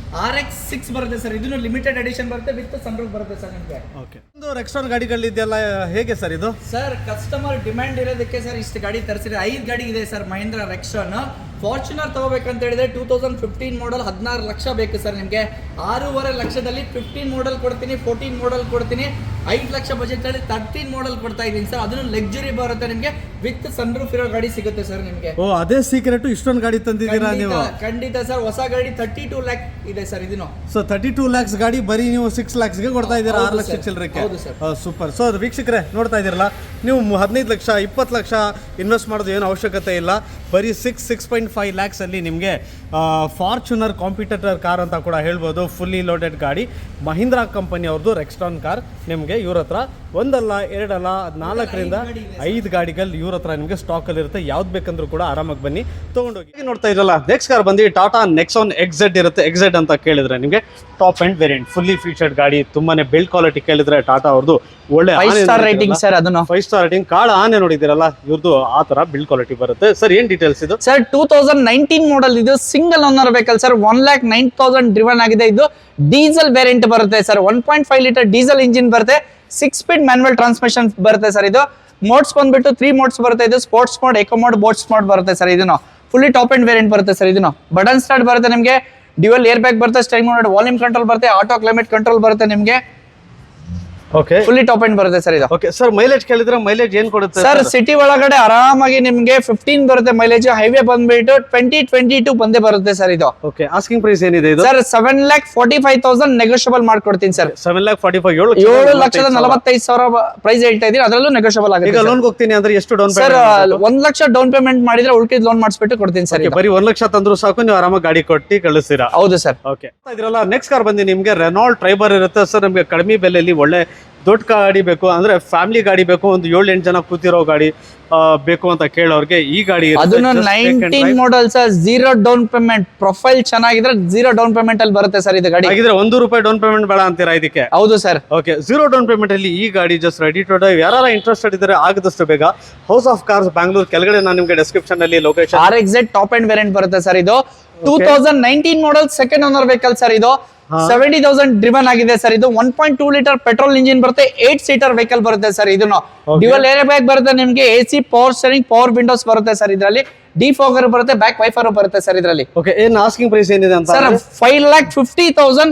RX 6 ಬರುತ್ತೆ ಸರ್. ಇದನ್ನು ಲಿಮಿಟೆಡ್ ಎಡಿಷನ್ ಬರುತ್ತೆ, ವಿತ್ ಸನ್ರೂಫ್ ಬರುತ್ತೆ ಸರ್ ನಿಮಗೆ. ಓಕೆ, ಒಂದು ರೆಕ್ಸ್ಟ್ರಾನ್ ಗಾಡಿಗಳಿದೆಯಲ್ಲ, ಹೇಗೆ ಸರ್ ಇದು? ಸರ್ ಕಸ್ಟಮರ್ ಡಿಮ್ಯಾಂಡ್ ಇರೋದಕ್ಕೆ ಸರ್ ಇಷ್ಟು ಗಾಡಿ ತರಿಸಿದ್ರೆ. 5 ಗಾಡಿ ಇದೆ ಸರ್ ಮಹೇಂದ್ರ ರೆಕ್ಸ್ಟ್ರಾನ್. ಫಾರ್ಚುನರ್ ತಗೋಬೇಕಂತ ಹೇಳಿದ್ರೆ 2015 ಮಾಡಲ್ 16 ಲಕ್ಷ ಬೇಕು ಸರ್ ನಿಮಗೆ. 6.5 ಲಕ್ಷದಲ್ಲಿ 15 ಮಾಡಲ್ ಕೊಡ್ತೀನಿ, 14 ಮಾಡಲ್ ಕೊಡ್ತೀನಿ. 5 ಲಕ್ಷ ಬಜೆಟ್ ಅಲ್ಲಿ 13 ಮಾಡಲ್ ಕೊಡ್ತಾ ಇದ್ದೀನಿ ಸರ್. ಅದನ್ನು ಲಕ್ಸುರಿ ಬರುತ್ತೆ ನಿಮಗೆ, ವಿತ್ ಸನ್ರೂಫ್ ಇರೋ ಗಾಡಿ ಸಿಗುತ್ತೆ ಸರ್ ನಿಮಗೆ. ಓ, ಅದೇ ಸೀಕ್ರೆಟ್, ಇಷ್ಟೊಂದು ಗಾಡಿ ತಂದಿದ್ದೀರಾ ನೀವು? ಖಂಡಿತ ಸರ್. ಹೊಸ ಗಾಡಿ 32 ಲ್ಯಾಕ್ ಇದೆ ಸರ್ ಇದನ್ನು. ಸೊ 32 lakhs ಗಾಡಿ ಬರೀ ನೀವು 6 lakhsಗೆ ಕೊಡ್ತಾ ಇದ್ದೀರಾ, 6 ಲಕ್ಷ ಚಿಲ್ಲರಕ್ಕೆ. ಸೂಪರ್. ಸೊ ಅದು ವೀಕ್ಷಕರೇ ನೋಡ್ತಾ ಇದ್ದೀರಲ್ಲ, ನೀವು 15 ಲಕ್ಷ 20 ಲಕ್ಷ ಇನ್ವೆಸ್ಟ್ ಮಾಡೋದು ಏನು ಅವಶ್ಯಕತೆ ಇಲ್ಲ. ಬರೀ 6.5 lakhs ಅಲ್ಲಿ ನಿಮಗೆ ಫಾರ್ಚುನರ್ ಕಾಂಪಿಟೇಟರ್ ಕಾರ್ ಅಂತ ಕೂಡ ಹೇಳ್ಬೋದು. ಫುಲ್ಲಿ ಲೋಡೆಡ್ ಗಾಡಿ, ಮಹೀಂದ್ರಾ ಕಂಪನಿ ಅವ್ರದ್ದು ರೆಕ್ಸ್ಟ್ರಾನ್ ಕಾರ್. ನಿಮಗೆ ಇವ್ರ ಹತ್ರ 1 ಅಲ್ಲ 2 ಅಲ್ಲ 4ರಿಂದ 5 ಗಾಡಿಗಳು ಇವ್ರ ಹತ್ರ ನಿಮಗೆ ಸ್ಟಾಕಲ್ಲಿ ಇರುತ್ತೆ. ಯಾವ್ದು ಬೇಕಂದ್ರೂ ಕೂಡ ಆರಾಮಾಗಿ ಬನ್ನಿ ತೊಗೊಂಡೋಗಿ. ನೋಡ್ತಾ ಇರಲ್ಲ, ನೆಕ್ಸ್ಟ್ ಕಾರ್ ಬಂದು ಟಾಟಾ ನೆಕ್ಸಾನ್ XZ ಇರುತ್ತೆ. XZ ಅಂತ ಕೇಳಿದ್ರೆ ನಿಮಗೆ top end variant, fully featured ಗಾಡಿ. ತುಂಬಾನೇ ಬಿಲ್ಡ್ ಕ್ವಾಲಿಟಿ ಕೇಳಿದ್ರೆ ಟಾಟಾ ಅವ್ರದ್ದು ಒಳ್ಳೆ 5 ಸ್ಟಾರ್ ರೇಟಿಂಗ್ ಸರ್. ಅದನ್ನು 5 ಸ್ಟಾರ್ ರೇಟಿಂಗ್. ಕಾಳ ಆನೆ ನೋಡಿದಿರಲ್ಲ, ಇವ್ರದ್ದು ಆ ತರ ಬಿಲ್ಡ್ ಕ್ವಾಲಿಟಿ ಬರುತ್ತೆ. ಸರ್ ಏನ್ ಡೀಟೇಲ್ಸ್ ಇದು? ಸರ್ 2019 ಮಾಡಲ್ ಇದು. Single owner vehicle sir. 1,09,000 driven ಆಗಿದೆ. ಇದು ಡೀಸೆಲ್ ವೇರಿಯಂಟ್ ಬರುತ್ತೆ ಸರ್. 1.5 ಲೀಟರ್ ಡೀಸೆಲ್ ಇಂಜಿನ್ ಬರುತ್ತೆ, 6 ಸ್ಪೀಡ್ ಮ್ಯಾನ್ಯುವಲ್ ಟ್ರಾನ್ಸ್ಮಿಷನ್ ಬರುತ್ತೆ ಸರ್. ಇದು ಮೋಡ್ಸ್ ಬಂದ್ಬಿಟ್ಟು 3 ಮೋಡ್ಸ್ ಬರುತ್ತೆ. ಇದು ಸ್ಪೋರ್ಟ್ಸ್ ಮೋಡ್, ಎಕೋ ಮೋಡ್, ಬೋಟ್ಸ್ ಮೋಡ್ ಬರುತ್ತೆ ಸರ್. ಇದನ್ನು ಫುಲ್ಲಿ ಟಾಪ್ ಅಂಡ್ ವೇರಿಯಂಟ್ ಬರುತ್ತೆ ಸರ್. ಇದನ್ನು ಬಟನ್ ಸ್ಟಾರ್ಟ್ ಬರುತ್ತೆ ನಿಮಗೆ, ಡ್ಯುಯಲ್ ಏರ್ ಬ್ಯಾಗ್ ಬರುತ್ತೆ, ಸ್ಟೈರಿಂಗ್ ಮೋಡ್, ವಾಲ್ಯೂಮ್ ಕಂಟ್ರೋಲ್ ಬರುತ್ತೆ, ಆಟೋ ಕ್ಲೈಮೇಟ್ ಕಂಟ್ರೋಲ್ ಬರುತ್ತೆ ನಿಮಗೆ. ಓಕೆ, ಫುಲ್ಲಿ ಟಾಪ್ ಅಂಡ್ ಬರುತ್ತೆ ಸರ್ ಇದು. ಓಕೆ ಸರ್, ಮೈಲೇಜ್ ಕೇಳಿದ್ರೆ ಮೈಲೇಜ್ ಏನ್ ಕೊಡುತ್ತೆ ಸರ್? ಸಿಟಿ ಒಳಗಡೆ ಆರಾಮಾಗಿ ನಿಮಗೆ 15 ಬರುತ್ತೆ ಮೈಲೇಜ್. ಹೈವೇ ಬಂದ್ಬಿಟ್ಟು 20-22 ಬಂದೇ ಬರುತ್ತೆ ಸರ್ ಇದು. ಓಕೆ, ಆಸ್ಕಿಂಗ್ ಪ್ರೈಸ್ ಏನಿದೆ ಇದು? ಸರ್ 7,45,000 ನೆಗೋಷಿಯಬಲ್ ಮಾಡ್ಕೊಡ್ತೀನಿ ಸರ್. 7,45,000 7,45,000 ಪ್ರೈಸ್ ಹೇಳ್ತಾ ಇದೀನಿ, ಅದರಲ್ಲೂ ನೆಗೋಷಿಯಬಲ್ ಆಗುತ್ತೆ. ಈಗ ಲೋನ್ ಹೋಗ್ತೀನಿ ಅಂದ್ರೆ ಎಷ್ಟು down sir? 1 lakh down payment ಮಾಡಿದ್ರೆ ಉಳಿದ ಲೋನ್ ಮಾಡಿಸ್ಬಿಟ್ಟು ಕೊಡ್ತೀನಿ ಸರ್. ಬರೀ 1 ಲಕ್ಷ ತಂದ್ರು ಸಾಕು, ನೀವು ಆರಾಮಾಗಿ ಗಾಡಿ ಕೊಟ್ಟು ಕಳಿಸ್ತೀರಾ? ಹೌದು ಸರ್. ಓಕೆ, ಇದ್ರಲ್ಲ ನೆಕ್ಸ್ಟ್ ಕಾರ್ ಬಂದು ನಿಮ್ಗೆ ರೆನಾಲ್ಟ್ ಟ್ರೈಬರ್ ಇರುತ್ತೆ ಸರ್. ನಿಮ್ಗೆ ಕಡಿಮೆ ಬೆಲೆಯಲ್ಲಿ ಒಳ್ಳೆ ದೊಡ್ಡ ಗಾಡಿ ಬೇಕು ಅಂದ್ರೆ, ಫ್ಯಾಮಿಲಿ ಗಾಡಿ ಬೇಕು, ಒಂದು 7-8 ಜನ ಕೂತಿರೋ ಗಾಡಿ ಬೇಕು ಅಂತ ಕೇಳೋರ್ಗೆ ಈ ಗಾಡಿ. ಅದನ್ನು 19 model sir. 0 down payment. Profile ಚೆನ್ನಾಗಿದ್ರೆ 0 ಡೌನ್ ಪೇಮೆಂಟ್ ಅಲ್ಲಿ ಬರುತ್ತೆ ಸರ್ ಇದು ಗಾಡಿ. ಹಾಗಿದ್ರೆ ₹1 ಡೌನ್ ಪೇಮೆಂಟ್ ಬೇಡ ಅಂತೀರಾ ಇದಕ್ಕೆ? ಹೌದು ಸರ್. ಓಕೆ, 0 ಡೌನ್ ಪೇಮೆಂಟ್ ಅಲ್ಲಿ ಈ ಗಾಡಿ ಜಸ್ಟ್ ರೆಡಿ ಟು ಡ್ರೈವ್. ಯಾರು ಇಂಟ್ರೆಸ್ಟೆಡ್ ಇದ್ದಾರೆ ಆಗದಷ್ಟು ಬೇಗ ಹೌಸ್ ಆಫ್ ಕಾರ್ಸ್ ಬ್ಯಾಂಗ್ಳೂರ್ ಕೆಳಗಡೆ ನಾನು ನಿಮಗೆ ಡಿಸ್ಕ್ರಿಪ್ಷನ್ ಅಲ್ಲಿ location. RXZ top end variant ಬರುತ್ತೆ ಸರ್. ಇದು 2019 model second owner vehicle sir. ಇದು 70,000 ಡ್ರಿವನ್ ಆಗಿದೆ ಸರ್ ಇದು 1.2 ಲೀಟರ್ ಪೆಟ್ರೋಲ್ ಇಂಜಿನ್ ಬರುತ್ತೆ 8 ಸೀಟರ್ ವೆಹಿಕಲ್ ಬರುತ್ತೆ ಸರ್ ಇದನ್ನು ಡ್ಯುಯಲ್ ಏರ್ ಬ್ಯಾಗ್ ಬರುತ್ತೆ ನಿಮಗೆ AC power steering power Windows ಬರುತ್ತೆ ಸರ್ ಇದರಲ್ಲಿ ಡಿಫಾಗರ್ ಬರುತ್ತೆ ಬ್ಯಾಕ್ ವೈಫರ್ ಬರುತ್ತೆ ಸರ್ ಇದರಲ್ಲಿ ಓಕೆ ಏನ್ ಆಸ್ಕಿಂಗ್ ಪ್ರೈಸ್ ಏನಿದೆ ಅಂತ ಸರ್ 5,50,000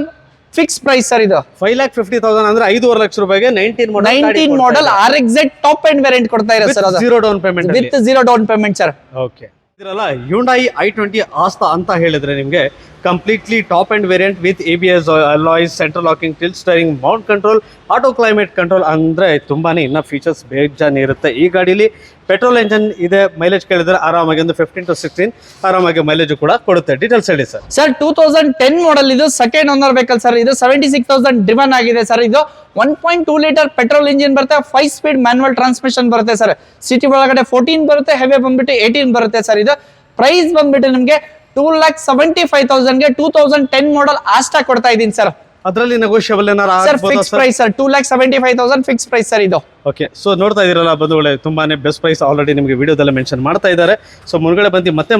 ಫಿಕ್ಸ್ ಪ್ರೈಸ್ ಸರ್ ಇದು 5,50,000 ಅಂದ್ರೆ 5.5 ಲಕ್ಷ ರೂಪಾಯಿಗೆ 19 ಮಾಡಲ್ RXZ ಟಾಪ್ ಎಂಡ್ ವೇರಿಯಂಟ್ ಕೊಡ್ತಾ ಇರೋ ಸರ್ ಅದು zero down payment with zero down payment sir okay ಇದ್ರಲ್ಲ Hyundai i20 ಆಸ್ತಾ ಅಂತ ಹೇಳಿದ್ರೆ ನಿಮಗೆ completely top end variant with ABS alloys central locking tilt steering Mount control auto climate control ಅಂದ್ರೆ ತುಂಬಾನೇ ಇನ್ನ ಫೀಚರ್ಸ್ ಬೇಜಾನ್ ಇರುತ್ತೆ ಈ ಗಾಡಿಲಿ ಪೆಟ್ರೋಲ್ ಎಂಜಿನ್ ಇದೆ ಮೈಲೇಜ್ ಕೇಳಿದ್ರೆ ಆರಾಮಾಗಿ ಒಂದು 15 to 16 ಆರಾಮಾಗಿ ಮೈಲೇಜ್ ಕೂಡ ಕೊಡುತ್ತೆ ಡೀಟೇಲ್ಸ್ ಹೇಳಿ ಸರ್ ಸರ್ 2010 ಮಾಡೆಲ್ ಇದು ಸೆಕೆಂಡ್ ಓನರ್ ವೆಹಿಕಲ್ ಸರ್ ಇದು 76,000 ಡ್ರಿವನ್ ಆಗಿದೆ ಸರ್ ಇದು 1.2 ಲೀಟರ್ ಪೆಟ್ರೋಲ್ ಇಂಜಿನ್ ಬರುತ್ತೆ 5 ಸ್ಪೀಡ್ ಮ್ಯಾನ್ಯುವಲ್ ಟ್ರಾನ್ಸ್ಮಿಷನ್ ಬರುತ್ತೆ ಸರ್ ಸಿಟಿ ಒಳಗಡೆ 14 ಬರುತ್ತೆ ಹೆವಿ ಬಂದ್ಬಿಟ್ಟು 18 ಬರುತ್ತೆ ಸರ್ ಇದು ಪ್ರೈಸ್ ಬಂದ್ಬಿಟ್ಟು ನಿಮಗೆ 2,75,000ಗೆ 2010 ಮಾಡೆಲ್ ಆಸ್ಟಾ ಕೊಡ್ತಾ ಇದೀನಿ ಸರ್ ಅದರಲ್ಲಿ ನೆಗೋಷಿಯಬಲ್ ಏನಾರ sir fix price sir 2,75,000 fix price sir ಇದು ಓಕೆ ಸೊ ನೋಡ್ತಾ ಇದೀರಲ್ಲ ಬಂಧುಗಳೇ ತುಂಬಾನೇ ಬೆಸ್ಟ್ ಪ್ರೈಸ್ ಆಲ್ರೆಡಿ ನಿಮಗೆ ವಿಡಿಯೋದಲ್ಲೇ ಮೆನ್ಷನ್ ಮಾಡ್ತಾ ಇದ್ದಾರೆ ಸೊ ಮುನ್ಗಡೆ ಬಂದು ಮತ್ತೆ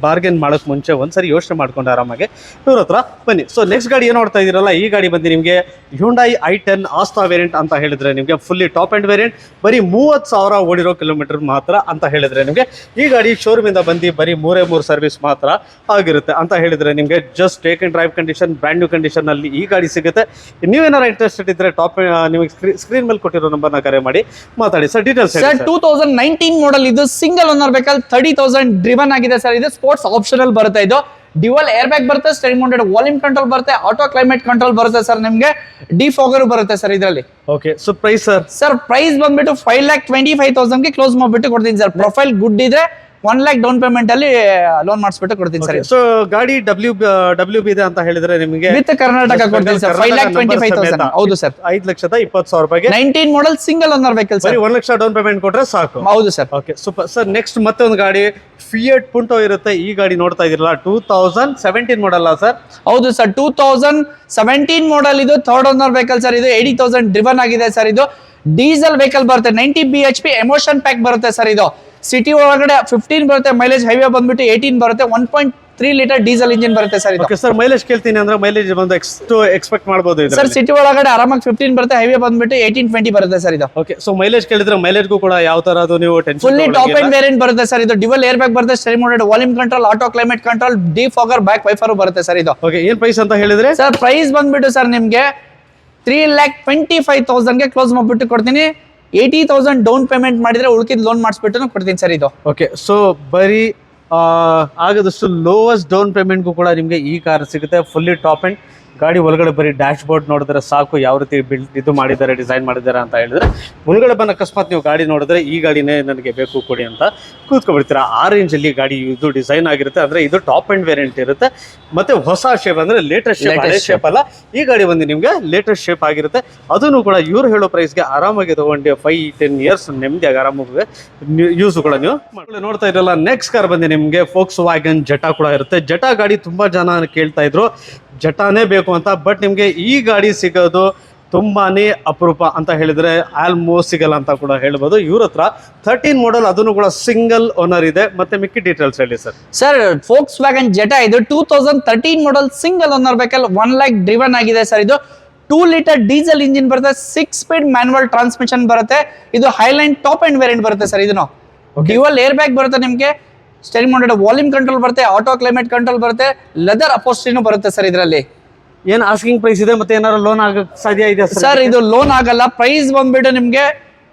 ಬಾರ್ಗೇನ್ ಮಾಡೋಕೆ ಮುಂಚೆ ಒಂದ್ಸರಿ ಯೋಚನೆ ಮಾಡ್ಕೊಂಡು ಆರಾಮಾಗಿ ಇವ್ರ ಹತ್ರ ಬನ್ನಿ ಸೊ ನೆಕ್ಸ್ಟ್ ಗಾಡಿ ಏನು ನೋಡ್ತಾ ಇದೀರಲ್ಲ ಈ ಗಾಡಿ ಬಂದು ನಿಮಗೆ Hyundai i10 ಆಸ್ತಾ ವೇರಿಯಂಟ್ ಅಂತ ಹೇಳಿದ್ರೆ ನಿಮಗೆ ಫುಲ್ಲಿ ಟಾಪ್ ಅಂಡ್ ವೇರಿಯಂಟ್ ಬರೀ 30,000 ಓಡಿರೋ ಕಿಲೋಮೀಟರ್ ಮಾತ್ರ ಅಂತ ಹೇಳಿದ್ರೆ ನಿಮಗೆ ಈ ಗಾಡಿ ಶೋರೂಮ್ ಇಂದ ಬಂದು ಬರೀ 3 ಸರ್ವಿಸ್ ಮಾತ್ರ ಆಗಿರುತ್ತೆ ಅಂತ ಹೇಳಿದ್ರೆ ನಿಮಗೆ just take and drive condition brand new condition ಅಲ್ಲಿ ಈ ಗಾಡಿ ಸಿಗುತ್ತೆ ನೀವೇನಾರ ಇಂಟ್ರೆಸ್ಟೆಡ್ ಇದ್ರೆ ಟಾಪ್ ನಿಮಗೆ ಸ್ಕ್ರೀನ್ ಮೇಲೆ ಕೊಟ್ಟಿರೋ ನಂಬರ್ನ ಕರೆ ಮಾಡಿ ಮಾತಾಡಿ ಸರ್ ಡೀಟೇಲ್ಸ್ ಸರ್ 2019 ಮಾಡೆಲ್ ಇದು ಸಿಂಗಲ್ ಓನರ್ ವೆಹಿಕಲ್ 30,000 ಡ್ರಿವನ್ ಆಗಿದೆ ಸರ್ ಇದು ಸ್ಪೋರ್ಟ್ಸ್ ಆಪ್ಷನಲ್ ಬರುತ್ತೆ ಇದು ಡ್ಯುಯಲ್ ಏರ್ ಬ್ಯಾಗ್ ಬರುತ್ತೆ ಸ್ಟೇರಿಂಗ್ ಮೌಂಟೆಡ್ ವಾಲ್ಯೂಮ್ ಕಂಟ್ರೋಲ್ ಬರುತ್ತೆ ಆಟೋ ಕ್ಲೈಮೇಟ್ ಕಂಟ್ರೋಲ್ ಬರುತ್ತೆ ಸರ್ ನಿಮಗೆ ಡಿಫಾಗರ್ ಬರುತ್ತೆ ಸರ್ ಇದರಲ್ಲಿ okay so price sir price ಬಂದ್ಬಿಟ್ಟು 5,25,000 ಗೆ ಕ್ಲೋಸ್ ಮಾಡ್ಬಿಟ್ಟು ಕೊಡ್ತೀನಿ ಸರ್ ಪ್ರೊಫೈಲ್ ಗುಡ್ ಇದ್ರೆ 1 lakh ಡೌನ್ ಪೇಮೆಂಟ್ ಅಲ್ಲಿ ಲೋನ್ ಮಾಡಿಸ್ಬಿಟ್ಟು ಕೊಡ್ತೀನಿ ಸರ್ ಸೊ ಗಾಡಿ WB ಇದೆ ಅಂತ ಹೇಳಿದ್ರೆ ನಿಮಗೆ ವಿತ್ ಕರ್ನಾಟಕ ಕೊಡ್ತೀನಿ ಸರ್ 5,25,000 ಹೌದು ಸರ್ 5,20,000 ರೂಪಾಯಿಗೆ 19 model single owner vehicle sir 1 lakh down payment ಕೊಟ್ರೆ ಸಾಕು ಹೌದು sir okay super sir next ಮತ್ತೊಂದು ಗಾಡಿ ಫಿಯಟ್ ಪುಂಟೋ ಇರುತ್ತೆ ಈ ಗಾಡಿ ನೋಡ್ತಾ ಇದೀರಲ್ಲ 2017 ಮಾಡೆಲ್ ಸರ್ ಹೌದು ಸರ್ 2017 ಮಾಡೆಲ್ ಇದು ಥರ್ಡ್ ಓನರ್ ವೆಹಿಕಲ್ ಸರ್ ಇದು 80,000 ಡ್ರಿವನ್ ಆಗಿದೆ ಸರ್ ಇದು ಡೀಸೆಲ್ ವೆಹಿಕಲ್ ಬರುತ್ತೆ 90 BHP ಎಮೋಷನ್ ಪ್ಯಾಕ್ ಬರುತ್ತೆ ಸರ್ ಇದು ಸಿಟಿ ಒಳಗಡೆ 15 ಬರುತ್ತೆ ಮೈಲೇಜ್ ಹೈವೇ ಬಂದ್ಬಿಟ್ಟು 18 ಬರುತ್ತೆ 1.3 ಲೀಟರ್ ಡೀಸೆಲ್ ಇಂಜಿನ್ ಬರುತ್ತೆ ಸರ್ ಇದು ಓಕೆ ಸರ್ ಮೈಲೇಜ್ ಕೇಳ್ತೀನಿ ಅಂದ್ರೆ ಮೈಲೇಜ್ ಬಂದು ಎಕ್ಸ್ಪೆಕ್ಟ್ ಮಾಡಬಹುದು ಸರ್ ಸಿಟಿ ಒಳಗಡೆ ಆರಾಮಾಗಿ 15 ಬರುತ್ತೆ ಹೈವೇ ಬಂದ್ಬಿಟ್ಟು 18-20 ಬರುತ್ತೆ ಸರ್ ಇದು ಓಕೆ ಸೊ ಮೈಲೇಜ್ ಕೇಳಿದ್ರೆ ಮೈಲೇಜ್ಗೂ ಕೂಡ ಯಾವ ತರ ಅದು ನೀವು tension fully top end variant ಬರುತ್ತೆ ಸರ್ ಇದು ಡ್ಯುಯಲ್ ಏರ್ ಬ್ಯಾಗ್ ಬರುತ್ತೆ steering mounted volume control auto climate control defogger back wiper ಬರುತ್ತೆ ಸರ್ ಇದು ಓಕೆ ಏನ್ ಪ್ರೈಸ್ ಅಂತ ಹೇಳಿದ್ರೆ ಸರ್ ಪ್ರೈಸ್ ಬಂದ್ಬಿಟ್ಟು ಸರ್ ನಿಮ್ಗೆ 3,25,000 ಗೆ ಕ್ಲೋಸ್ ಮಾಡ್ಬಿಟ್ಟು ಕೊಡ್ತೀನಿ 80,000 ಡೌನ್ ಪೇಮೆಂಟ್ ಮಾಡಿದ್ರೆ ಉಳ್ಕಿದ್ ಲೋನ್ ಮಾಡಿಸ್ಬಿಟ್ಟು ಕೊಡ್ತೀನಿ ಸರ್ ಇದು ಓಕೆ ಸೊ ಬರೀ ಆಗದಷ್ಟು ಲೋವೆಸ್ಟ್ ಡೌನ್ ಪೇಮೆಂಟ್ಗೂ ಕೂಡ ನಿಮಗೆ ಈ ಕಾರ್ ಸಿಗುತ್ತೆ ಫುಲ್ಲಿ ಟಾಪ್ ಅಂಡ್ ಗಾಡಿ ಒಳಗಡೆ ಬರೀ ಡ್ಯಾಶ್ ಬೋರ್ಡ್ ನೋಡಿದ್ರೆ ಸಾಕು ಯಾವ ರೀತಿ ಇದು ಮಾಡಿದ್ದಾರೆ ಡಿಸೈನ್ ಮಾಡಿದ್ದಾರೆ ಅಂತ ಹೇಳಿದ್ರೆ ಮುನ್ಗಡೆ ಬಂದ ಅಕಸ್ಮಾತ್ ನೀವು ಗಾಡಿ ನೋಡಿದ್ರೆ ಈ ಗಾಡಿನೇ ನನಗೆ ಬೇಕು ಕೊಡಿ ಅಂತ ಕೂತ್ಕೊಬಿಡ್ತೀರಾ ಆ ರೇಂಜಲ್ಲಿ ಗಾಡಿ ಇದು ಡಿಸೈನ್ ಆಗಿರುತ್ತೆ ಅಂದ್ರೆ ಇದು ಟಾಪ್ ಅಂಡ್ ವೇರಿಯಂಟ್ ಇರುತ್ತೆ ಮತ್ತೆ ಹೊಸ ಶೇಪ್ ಅಂದ್ರೆ ಲೇಟೆಸ್ಟ್ ಶೇಪ್ ಹಳೆ ಶೇಪ್ ಅಲ್ಲ ಈ ಗಾಡಿ ಬಂದು ನಿಮ್ಗೆ ಲೇಟೆಸ್ಟ್ ಶೇಪ್ ಆಗಿರುತ್ತೆ ಅದನ್ನು ಕೂಡ ಇವ್ರು ಹೇಳೋ ಪ್ರೈಸ್ಗೆ ಆರಾಮಾಗಿ ತಗೊಂಡು 5-10 ಇಯರ್ಸ್ ನೆಮ್ಮದಿಯಾಗಿ ಆರಾಮಾಗಿ ಯೂಸ್ ಕೂಡ ನೀವು ನೋಡ್ತಾ ಇರಲ್ಲ ನೆಕ್ಸ್ಟ್ ಕಾರ್ ಬಂದು ನಿಮ್ಗೆ Volkswagen ಜೆಟಾ ಕೂಡ ಇರುತ್ತೆ ಜೆಟಾ ಗಾಡಿ ತುಂಬಾ ಜನ ಕೇಳ್ತಾ ಇದ್ರು ಜೆಟಾನೇ ಬೇಕು ಅಂತ ಬಟ್ ನಿಮ್ಗೆ ಈ ಗಾಡಿ ಸಿಗೋದು ತುಂಬಾನೇ ಅಪರೂಪ ಅಂತ ಹೇಳಿದ್ರೆ ಆಲ್ಮೋಸ್ಟ್ ಸಿಗಲ್ಲ ಅಂತ ಕೂಡ ಹೇಳ್ಬೋದು ಇವ್ರ ಹತ್ರ 13 ಮಾಡೆಲ್ ಅದನ್ನು ಕೂಡ ಸಿಂಗಲ್ ಓನರ್ ಇದೆ ಮತ್ತೆ ಮಿಕ್ಕಿ ಡೀಟೇಲ್ಸ್ ಹೇಳಿ ಸರ್ ಸರ್ Volkswagen ಜೆಟಾ ಇದು 2013 model single owner vehicle 1 lakh driven ಆಗಿದೆ ಸರ್ ಇದು 2 ಲೀಟರ್ ಡೀಸೆಲ್ ಇಂಜಿನ್ ಬರುತ್ತೆ 6 ಸ್ಪೀಡ್ ಮ್ಯಾನ್ಯುವಲ್ ಟ್ರಾನ್ಸ್ಮಿಷನ್ ಬರುತ್ತೆ ಇದು ಹೈಲೈನ್ ಟಾಪ್ ಅಂಡ್ ವೇರಿಯಂಟ್ ಬರುತ್ತೆ ಸರ್ ಇದನ್ನು ಡ್ಯುಯಲ್ ಏರ್ ಬ್ಯಾಗ್ ಬರುತ್ತೆ ನಿಮಗೆ ಸ್ಟೇರಿಂಗ್ ಮೌಂಟೆಡ್ ವಾಲ್ಯೂಮ್ ಕಂಟ್ರೋಲ್ ಬರುತ್ತೆ ಆಟೋ ಕ್ಲೈಮೇಟ್ ಕಂಟ್ರೋಲ್ ಬರುತ್ತೆ ಲೆದರ್ ಅಪೋಸ್ಟ್ರಿನೂ ಬರುತ್ತೆ ಸರ್ ಇದರಲ್ಲಿ ಏನ್ ಆಸ್ಕಿಂಗ್ ಪ್ರೈಸ್ ಇದೆ ಮತ್ತೆ ಏನಾದ್ರು ಲೋನ್ ಆಗಕ್ಕೆ ಸಾಧ್ಯ ಇದೆ ಸರ್ ಇದು ಲೋನ್ ಆಗಲ್ಲ ಪ್ರೈಸ್ ಬಂದ್ಬಿಟ್ಟು ನಿಮ್ಗೆ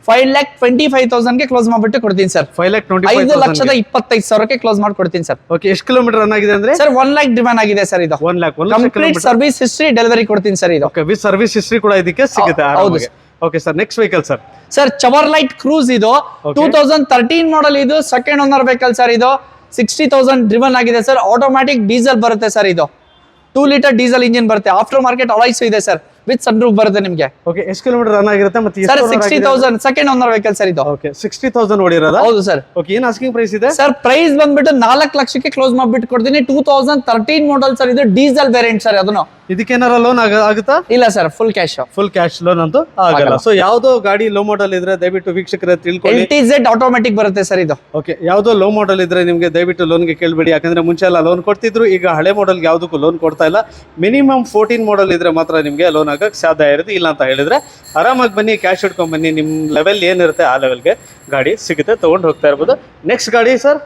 5,25,000 ಗೆ ಕ್ಲೋಸ್ ಮಾಡ್ಬಿಟ್ಟು ಕೊಡ್ತೀನಿ ಸರ್ 5,25,000 ಕ್ಲೋಸ್ ಮಾಡಿ ಕೊಡ್ತೀನಿ ಸರ್ ಓಕೆ ಎಷ್ಟು ಕಿಲೋಮೀಟರ್ ರನ್ ಆಗಿದೆ ಅಂದ್ರೆ ಸರ್ 1 lakh ಡ್ರಿವನ್ ಆಗಿದೆ ಸರ್ ಇದು 1 lakh complete service history delivery ಕೊಡ್ತೀನಿ ಸರ್ ಇದು ಓಕೆ ವಿತ್ ಸರ್ವಿಸ್ ಹಿಸ್ಟ್ರಿ ಕೂಡ ಇದಕ್ಕೆ ಸಿಗುತ್ತೆ ಹೌದು okay sir next vehicle sir sir ಚವರ್ಲೈಟ್ cruise ಇದು 2013 ಮಾಡೆಲ್ ಇದು ಸೆಕೆಂಡ್ ಓನರ್ ವೆಹಿಕಲ್ ಸರ್ ಇದು 60,000 ಡ್ರಿವನ್ ಆಗಿದೆ ಸರ್ ಆಟೋಮ್ಯಾಟಿಕ್ ಡೀಸೆಲ್ ಬರುತ್ತೆ ಸರ್ ಇದು 2 ಲೀಟರ್ ಡೀಸೆಲ್ ಇಂಜಿನ್ ಬರುತ್ತೆ ಆಫ್ಟರ್ ಮಾರ್ಕೆಟ್ ಅಲಾಯ್ಸ್ ಇದೆ ಸರ್ ವಿತ್ ಸನ್ ರೂಫ್ ಬರುತ್ತೆ ನಿಮಗೆ ಓಕೆ ಎಷ್ಟು ಕಿಲೋಮೀಟರ್ ರನ್ ಆಗಿರುತ್ತೆ ಮತ್ತೆ sir 60,000 second owner vehicle sir ಇದು ಓಕೆ 60,000 ಓಡಿರೋದ ಹೌದು ಸರ್ ಓಕೆ ಏನ್ ಆಸ್ಕಿಂಗ್ ಪ್ರೈಸ್ ಇದೆ ಸರ್ ಪ್ರೈಸ್ ಬಂದ್ಬಿಟ್ಟು 4 ಲಕ್ಷಕ್ಕೆ ಕ್ಲೋಸ್ ಮಾಡ್ಬಿಟ್ಟು ಕೊಡ್ತೀನಿ 2013 ಮಾಡೆಲ್ ಸರ್ ಇದು ಡೀಸೆಲ್ ವೇರಿಯಂಟ್ ಸರ್ ಅದನ್ನು ಇದಕ್ಕೇನಾರ ಲೋನ್ ಆಗುತ್ತಾ? ಇಲ್ಲ sir, full cash. Full cash loan ಅಂತೂ ಆಗಲ್ಲ. ಸೊ ಯಾವ್ದೋ ಗಾಡಿ ಲೋ ಮಾಡೆಲ್ ಇದ್ರೆ ದಯವಿಟ್ಟು ವೀಕ್ಷಕರ ತಿಳ್ಕೊಳ್ಳಿ. LTZ ಆಟೋಮೆಟಿಕ್ ಬರುತ್ತೆ ಸರ್ ಇದು. ಓಕೆ, ಯಾವ್ದೋ ಲೋ ಮಾಡೆಲ್ ಇದ್ರೆ ನಿಮ್ಗೆ ದಯವಿಟ್ಟು ಲೋನ್ಗೆ ಕೇಳಬೇಡಿ. ಯಾಕಂದ್ರೆ ಮುಂಚೆ ಎಲ್ಲ ಲೋನ್ ಕೊಡ್ತಿದ್ರು, ಈಗ ಹಳೆ ಮಾಡೆಲ್ ಯಾವ್ದಕ್ಕೂ ಲೋನ್ ಕೊಡ್ತಾ ಇಲ್ಲ. ಮಿನಿಮಮ್ 14 ಮಾಡೆಲ್ ಇದ್ರೆ ಮಾತ್ರ ನಿಮ್ಗೆ ಲೋನ್ ಆಗಕ್ಕೆ ಸಾಧ್ಯ ಇರುತ್ತೆ. ಇಲ್ಲ ಅಂತ ಹೇಳಿದ್ರೆ ಆರಾಮಾಗಿ ಬನ್ನಿ, ಕ್ಯಾಶ್ ಇಟ್ಕೊಂಡ್ ಬನ್ನಿ. ನಿಮ್ ಲೆವೆಲ್ ಏನಿರುತ್ತೆ ಆ ಲೆವೆಲ್ಗೆ ಗಾಡಿ ಸಿಗುತ್ತೆ, ತಗೊಂಡು ಹೋಗ್ತಾ ಇರ್ಬೋದು. ನೆಕ್ಸ್ಟ್ ಗಾಡಿ ಸರ್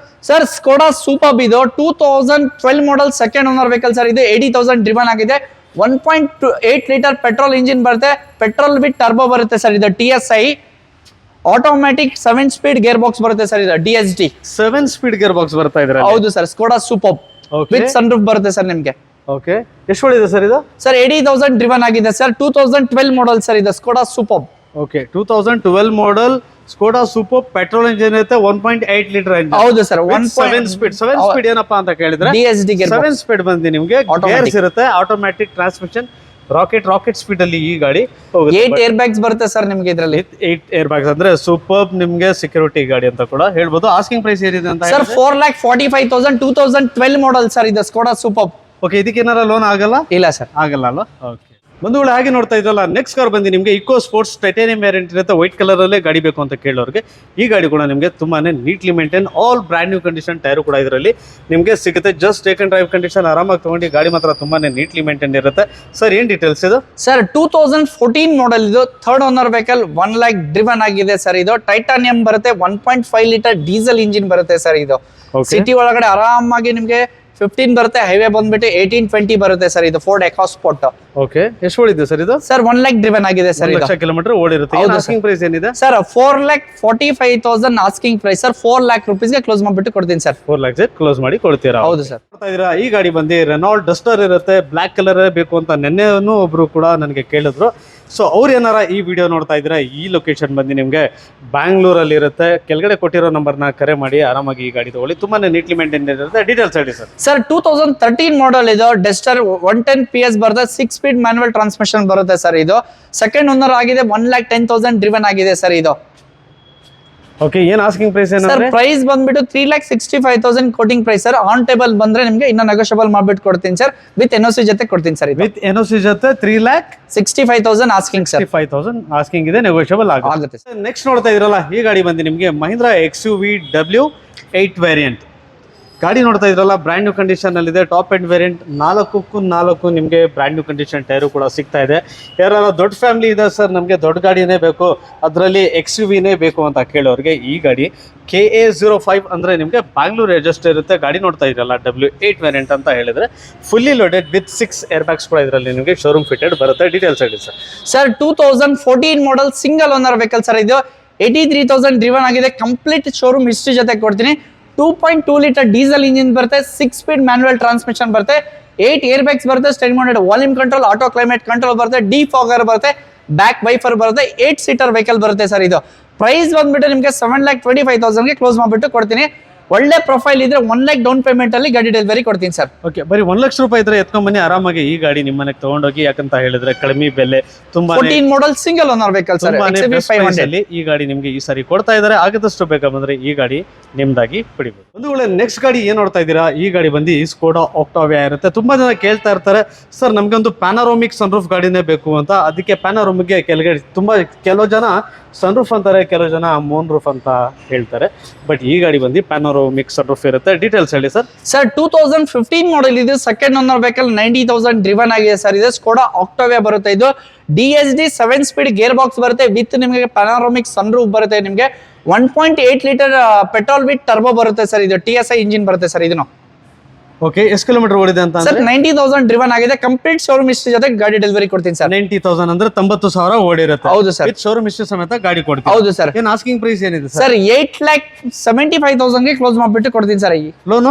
ಸ್ಕೋಡಾ ಸೂಪರ್ ಇದು 2012 model second owner vehicle sir. ಇದು 80,000 ಡ್ರಿವನ್ ಆಗಿದೆ. 1.8 ಲೀಟರ್ ಪೆಟ್ರೋಲ್ ಇಂಜಿನ್ ಬರುತ್ತೆ, ಪೆಟ್ರೋಲ್ ವಿತ್ ಟರ್ಬೋ ಬರುತ್ತೆ ಸರ್. ಇದು TSI automatic 7 speed gear box ಬರುತ್ತೆ ಸರ್. ಇದು DSG 7 ಸ್ಪೀಡ್ ಗೇರ್ ಬಾಕ್ಸ್ ಬರ್ತಾ ಇದ್ರೆ. ಹೌದು sir, Skoda super with sun roof ಬರುತ್ತೆ ಸರ್ ನಿಮ್ಗೆ. ಓಕೆ, ಎಷ್ಟು ಓಡಿದೆ ಸರ್ ಇದು? ಸರ್ 80,000 ಡ್ರಿವನ್ ಆಗಿದೆ ಸರ್. 2012 ಮಾಡೆಲ್ ಸರ್ ಇದು Skoda super. Okay, 2012 model Skoda super petrol engine ಇರುತ್ತೆ. 1.8 ಲೀಟರ್ ಇಂಜಿನ್. ಹೌದು ಸರ್, 7 ಸ್ಪೀಡ್ ಏನಪ್ಪಾ ಅಂತ ಕೇಳಿದ್ರೆ DSG ಗೇರ್ 7 ಸ್ಪೀಡ್ ಬಂದು ನಿಮ್ಗೆ ಗೇರ್ಸ್ ಇರುತ್ತೆ, ಆಟೋಮ್ಯಾಟಿಕ್ ಟ್ರಾನ್ಸ್ಮಿಷನ್, ರಾಕೆಟ್ ಸ್ಪೀಡ್ ಅಲ್ಲಿ ಈ ಗಾಡಿ ಹೋಗುತ್ತೆ. 8 ಏರ್ ಬ್ಯಾಗ್ಸ್ ಬರುತ್ತೆ ಸರ್ ನಿಮ್ಗೆ ಇದರಲ್ಲಿ. 8 ಏರ್ ಬ್ಯಾಗ್ಸ್ ಅಂದ್ರೆ ಸೂಪರ್ ನಿಮ್ಗೆ ಸೆಕ್ಯೂರಿಟಿ ಗಾಡಿ ಅಂತ ಕೂಡ ಹೇಳ್ಬೋದು. ಆಸ್ಕಿಂಗ್ ಪ್ರೈಸ್ ಏನಿದೆ ಅಂತ ಸರ್ 4,45,000 2012 ಮಾಡೆಲ್ ಸರ್ ಇದು ಸ್ಕೋಡಾ ಸೂಪರ್. ಓಕೆ, ಇದಕ್ಕೆ ಏನಾರ ಲೋನ್ ಆಗಲ್ಲ? ಇಲ್ಲ ಸರ್, ಆಗಲ್ಲ ಅಲ್ವಾ? ಓಕೆ, ಬಂಧುಗಳು ಹಾಗೆ ನೋಡ್ತಾ ಇದ್ರಲ್ಲ, ನೆಕ್ಸ್ಟ್ ಕಾರ್ ಬಂದು ನಿಮಗೆ ಇಕೋ ಸ್ಪೋರ್ಟ್ಸ್ ಟೈಟಾನಿಯಂ ವೇರಿಯಂಟ್ ಇರುತ್ತೆ. ವೈಟ್ ಕಲರ್ ಅಲ್ಲೇ ಗಾಡಿ ಬೇಕು ಅಂತ ಕೇಳೋರಿಗೆ ಈ ಗಾಡಿ ಕೂಡ ನಿಮಗೆ ತುಂಬಾನೇ neatly maintain, all brand new condition tyre ಕೂಡ ಇದರಲ್ಲಿ ನಿಮಗೆ ಸಿಗುತ್ತೆ. Just take and drive condition, ಆರಾಮಾಗಿ ತಗೊಂಡು ಗಾಡಿ ಮಾತ್ರ ತುಂಬಾನೇ ನೀಟ್ಲಿ ಮೇಂಟೈನ್ ಇರುತ್ತೆ. ಸರ್ ಏನ್ ಡೀಟೇಲ್ಸ್ ಇದು? ಸರ್ 2014 ಮಾಡೆಲ್ ಇದು, third owner vehicle, 1 lakh driven ಆಗಿದೆ ಸರ್. ಇದು ಟೈಟಾನಿಯಂ ಬರುತ್ತೆ, 1.5 ಲೀಟರ್ ಡೀಸೆಲ್ ಇಂಜಿನ್ ಬರುತ್ತೆ ಸರ್. ಇದು ಸಿಟಿ ಒಳಗಡೆ ಆರಾಮಾಗಿ ನಿಮ್ಗೆ 15 ಬರುತ್ತೆ, ಹೈವೇ ಬಂದ್ಬಿಟ್ಟು 18-20 ಬರುತ್ತೆ ಸರ್. ಇದು ಫೋರ್ಡ್ ಎಕೋಸ್ಪೋರ್ಟ್. ಓಕೆ, ಎಷ್ಟು ಓಡಿದೆ ಸರ್ ಇದು? ಸರ್ 1 lakh ಡ್ರಿವನ್ ಆಗಿದೆ ಸರ್. 1 ಲಕ್ಷ ಕಿಲೋಮೀಟರ್ ಓಡಿರುತ್ತೆ. ಆಸ್ಕಿಂಗ್ ಪ್ರೈಸ್ ಏನಿದೆ sir? 4,45,000 asking price sir. 4 lakh ರುಪೀಸ್ಗೆ ಕ್ಲೋಸ್ ಮಾಡ್ಬಿಟ್ಟು ಕೊಡ್ತೀನಿ ಸರ್. 4 lakhs ಕ್ಲೋಸ್ ಮಾಡಿ ಕೊಡ್ತೀರಾ? ಹೌದು ಸರ್. ನೋಡ್ತಾ ಇದೀರಾ, ಈ ಗಾಡಿ ಬಂದು ರೆನಾಲ್ಡ್ ಡಸ್ಟರ್ ಇರುತ್ತೆ, ಬ್ಲಾಕ್ ಕಲರ್ ಬೇಕು ಅಂತ ನೆನ್ನೆನೂ ಒಬ್ರು ಕೂಡ ನನಗೆ ಕೇಳಿದ್ರು. ಸೊ ಅವ್ರು ಏನಾರ ಈ ವಿಡಿಯೋ ನೋಡ್ತಾ ಇದ್ರೆ ಈ ಲೊಕೇಶನ್ ಬಂದು ನಿಮಗೆ ಬ್ಯಾಂಗ್ಳೂರಲ್ಲಿ ಇರುತ್ತೆ. ಕೆಳಗಡೆ ಕೊಟ್ಟಿರೋ ನಂಬರ್ನ ಕರೆ ಮಾಡಿ ಆರಾಮಾಗಿ ಈ ಗಾಡಿ ತಗೊಳ್ಳಿ. ತುಂಬಾನೇ ನೀಟ್ಲಿ ಮೇಂಟೈನ್ ಇರುತ್ತೆ. ಡೀಟೇಲ್ಸ್ ಹೇಳಿ ಸರ್. ಸರ್ 2013 ಮಾಡೆಲ್ ಇದು, ಡಸ್ಟರ್ 110 PS ಬರುತ್ತೆ, 6 ಸ್ಪೀಡ್ ಮ್ಯಾನುವಲ್ ಟ್ರಾನ್ಸ್ಮಿಷನ್ ಬರುತ್ತೆ ಸರ್. ಇದು ಸೆಕೆಂಡ್ ಓನರ್ ಆಗಿದೆ, 1,10,000 ಡ್ರಿವನ್ ಆಗಿದೆ ಸರ್. ಇದು ಓಕೆ, ಏನ್ ಆಸ್ಕಿಂಗ್ ಪ್ರೈಸ್ ಸರ್? ಏನಂದ್ರೆ ಪ್ರೈಸ್ ಬಂದ್ಬಿಟ್ಟು 3,65,000 quoting price sir. On table ಬಂದ್ರೆ ನಿಮ್ಗೆ ಇನ್ನ ನೆಗೋಷಿಯಬಲ್ ಮಾಡ್ಬಿಟ್ಟು ಕೊಡ್ತೀನಿ ಸರ್. ವಿತ್ NOC ಜೊತೆ ಕೊಡ್ತೀನಿ ಸರ್. ವಿತ್ NOC ಜೊತೆ 3,65,000 ಆಸ್ಕಿಂಗ್ ಸರ್. 65,000 ಆಸ್ಕಿಂಗ್ ಇದೆ, ನೆಗೋಷಿಯಬಲ್ ಆಗುತ್ತೆ. ನೆಕ್ಸ್ಟ್ ನೋಡ್ತಾ ಇದ್ರಲ್ಲ, ಈ ಗಾಡಿ ಬಂದು ನಿಮಗೆ ಮಹೀಂದ್ರಾ XUV W8 ವೇರಿಯಂಟ್ ಗಾಡಿ ನೋಡ್ತಾ ಇದ್ರಲ್ಲ. ಬ್ರ್ಯಾಂಡ್ ನ್ಯೂ ಕಂಡೀಷನ್ ಅಲ್ಲಿ ಇದೆ, ಟಾಪ್ ಎಂಡ್ ವೇರಿಯಂಟ್. 4 ನಿಮಗೆ ಬ್ರ್ಯಾಂಡ್ ನ್ಯೂ ಕಂಡೀಷನ್ ಟೈರು ಕೂಡ ಸಿಗ್ತಾ ಇದೆ. ಯಾರು ದೊಡ್ಡ ಫ್ಯಾಮಿಲಿ ಇದೆ ಸರ್, ನಮಗೆ ದೊಡ್ಡ ಗಾಡಿನೇ ಬೇಕು, ಅದರಲ್ಲಿ XUVನೇ ಬೇಕು ಅಂತ ಕೇಳೋರಿಗೆ ಈ ಗಾಡಿ KA05 ಅಂದ್ರೆ ನಿಮಗೆ ಬ್ಯಾಂಗ್ಳೂರ್ ಅಡ್ಜಸ್ಟ್ ಇರುತ್ತೆ. ಗಾಡಿ ನೋಡ್ತಾ ಇದ್ರಲ್ಲ, W8 ವೇರಿಯಂಟ್ ಅಂತ ಹೇಳಿದ್ರೆ fully loaded with 6 air bags ಕೂಡ ಇದರಲ್ಲಿ ನಿಮಗೆ ಶೋರೂಮ್ ಫಿಟೆಡ್ ಬರುತ್ತೆ. ಡೀಟೇಲ್ಸ್ ಹೇಳಿ sir. Sir 2014 model single owner vehicle sir. ಇದು 83,000 ಡ್ರಿವನ್ ಆಗಿದೆ. ಕಂಪ್ಲೀಟ್ ಶೋರೂಮ್ ಹಿಸ್ಟ್ರಿ ಜೊತೆ ಕೊಡ್ತೀನಿ. 2.2 ಲೀಟರ್ ಡೀಸೆಲ್ ಇಂಜಿನ್ ಬರುತ್ತೆ, 6 ಸ್ಪೀಡ್ ಮ್ಯಾನುವಲ್ ಟ್ರಾನ್ಸ್ಮಿಷನ್ ಬರುತ್ತೆ, 8 ಏರ್ ಬ್ಯಾಗ್ಸ್ ಬರುತ್ತೆ, steering mounted volume control, auto climate control ಬರುತ್ತೆ, ಡಿಫಾಗರ್ ಬರುತ್ತೆ, ಬ್ಯಾಕ್ ವೈಫರ್ ಬರುತ್ತೆ, 8 ಸೀಟರ್ ವೆಹಿಕಲ್ ಬರುತ್ತೆ ಸರ್. ಇದು ಪ್ರೈಸ್ ಬಂದ್ಬಿಟ್ಟು ನಿಮಗೆ 7,25,000ಗೆ ಕ್ಲೋಸ್ ಮಾಡ್ಬಿಟ್ಟು ಕೊಡ್ತೀನಿ. ಒಳ್ಳೆ ಪ್ರೊಫೈಲ್ ಇದ್ರೆ 1 lakh ಡೌನ್ ಪೇಮೆಂಟ್ ಅಲ್ಲಿ ಗಾಡಿ ಡೆಲಿವರಿ ಕೊಡ್ತೀನಿ ಸರ್. ಓಕೆ, ಬರೀ 1 ಲಕ್ಷ ರೂಪಾಯಿ ಇದ್ರೆ ಎತ್ಕೊಂಡ್ ಬನ್ನಿ ಆರಾಮಾಗಿ ಈ ಗಾಡಿ ನಿಮ್ಮ ಮನೆಗೆ ತಗೊಂಡೋಗಿ. ಯಾಕಂತ ಹೇಳಿದ್ರೆ ಕಡಿಮೆ ಬೆಲೆ, ತುಂಬಾ 14 model single owner vehicle sir. ಈ ಗಾಡಿ ನಿಮ್ಗೆ ಈ ಸಾರಿ ಕೊಡ್ತಾ ಇದಾರೆ. ಆಗದಷ್ಟು ಬೇಗ ಬಂದ್ರೆ ಈ ಗಾಡಿ ನಿಮ್ದಾಗಿ ಪಡಿಬಹುದು. ಒಂದು ವೇಳೆ ನೆಕ್ಸ್ಟ್ ಗಾಡಿ ಏನ್ ನೋಡ್ತಾ ಇದ್ದೀರಾ, ಈ ಗಾಡಿ ಬಂದು ಸ್ಕೋಡಾ ಆಕ್ಟಾವಿಯಾ ಇರುತ್ತೆ. ತುಂಬಾ ಜನ ಕೇಳ್ತಾ ಇರ್ತಾರೆ, ಸರ್ ನಮ್ಗೆ ಒಂದು ಪ್ಯಾನರೋಮಿಕ್ ಸನ್ರೂಫ್ ಗಾಡಿನೇ ಬೇಕು ಅಂತ. ಅದಕ್ಕೆ ಪ್ಯಾನರೋಮಿಕ್ಗೆ ಕೆಲವು ಜನ ಸನ್ರೂಫ್ ಅಂತಾರೆ, ಕೆಲವು ಜನ ಮೂನ್ ರೂಫ್ ಅಂತ ಹೇಳ್ತಾರೆ. ಬಟ್ ಈ ಗಾಡಿ ಬಂದು ಪ್ಯಾನರೋಮಿಕ್ ಸನ್ರೂಫ್ ಇರುತ್ತೆ. ಡೀಟೇಲ್ಸ್ ಹೇಳಿ ಸರ್. ಸರ್ 2015 ಮಾಡೆಲ್ ಇದು, ಸೆಕೆಂಡ್ ಓನರ್ ವೆಹಿಕಲ್, 90,000 ಡ್ರಿವನ್ ಆಗಿದೆ ಸರ್. ಇದು ಸ್ಕೋಡಾ ಆಕ್ಟಾವಿಯಾ ಬರುತ್ತೆ. ಇದು DSG 7 ಸ್ಪೀಡ್ ಗೇರ್ ಬಾಕ್ಸ್ ಬರುತ್ತೆ, ವಿತ್ ನಿಮಗೆ ಪ್ಯಾನರೋಮಿಕ್ ಸನ್ರೂಫ್ ಬರುತ್ತೆ. ನಿಮಗೆ 1.8 ಲೀಟರ್ ಪೆಟ್ರೋಲ್ ವಿತ್ ಟರ್ಬೋ ಬರುತ್ತೆ ಸರ್. ಇದು TSI ಇಂಜಿನ್ ಬರುತ್ತೆ ಸರ್. ಇದನ್ನು ಓಕೆ, ಎಷ್ಟು ಕಿಲೋಮೀಟರ್ ಓಡಿದೆ ಅಂತ? ಸರ್ 90,000 ಡ್ರಿವನ್ ಆಗಿದೆ. ಕಂಪ್ಲೀಟ್ ಶೋರೂಮ್ ಹಿಸ್ಟ್ರಿ ಜೊತೆ ಗಾಡಿ ಡೆಲಿವರಿ ಕೊಡ್ತೀನಿ ಸರ್. 90,000 ಅಂದ್ರೆ 90,000 ಓಡಿರುತ್ತೆ. ಹೌದು ಸರ್. ವಿತ್ ಶೋರೂಮ್ ಹಿಸ್ಟ್ರಿ ಸಮೇತ ಗಾಡಿ ಕೊಡ್ತೀನಿ. ಹೌದು ಸರ್. ಏನ್ ಆಸ್ಕಿಂಗ್ ಪ್ರೈಸ್ ಏನಿದೆ ಸರ್? 8,75,000ಗೆ ಕ್ಲೋಸ್ ಮಾಡ್ಬಿಟ್ಟು ಕೊಡ್ತೀನಿ ಸರ್. ಈ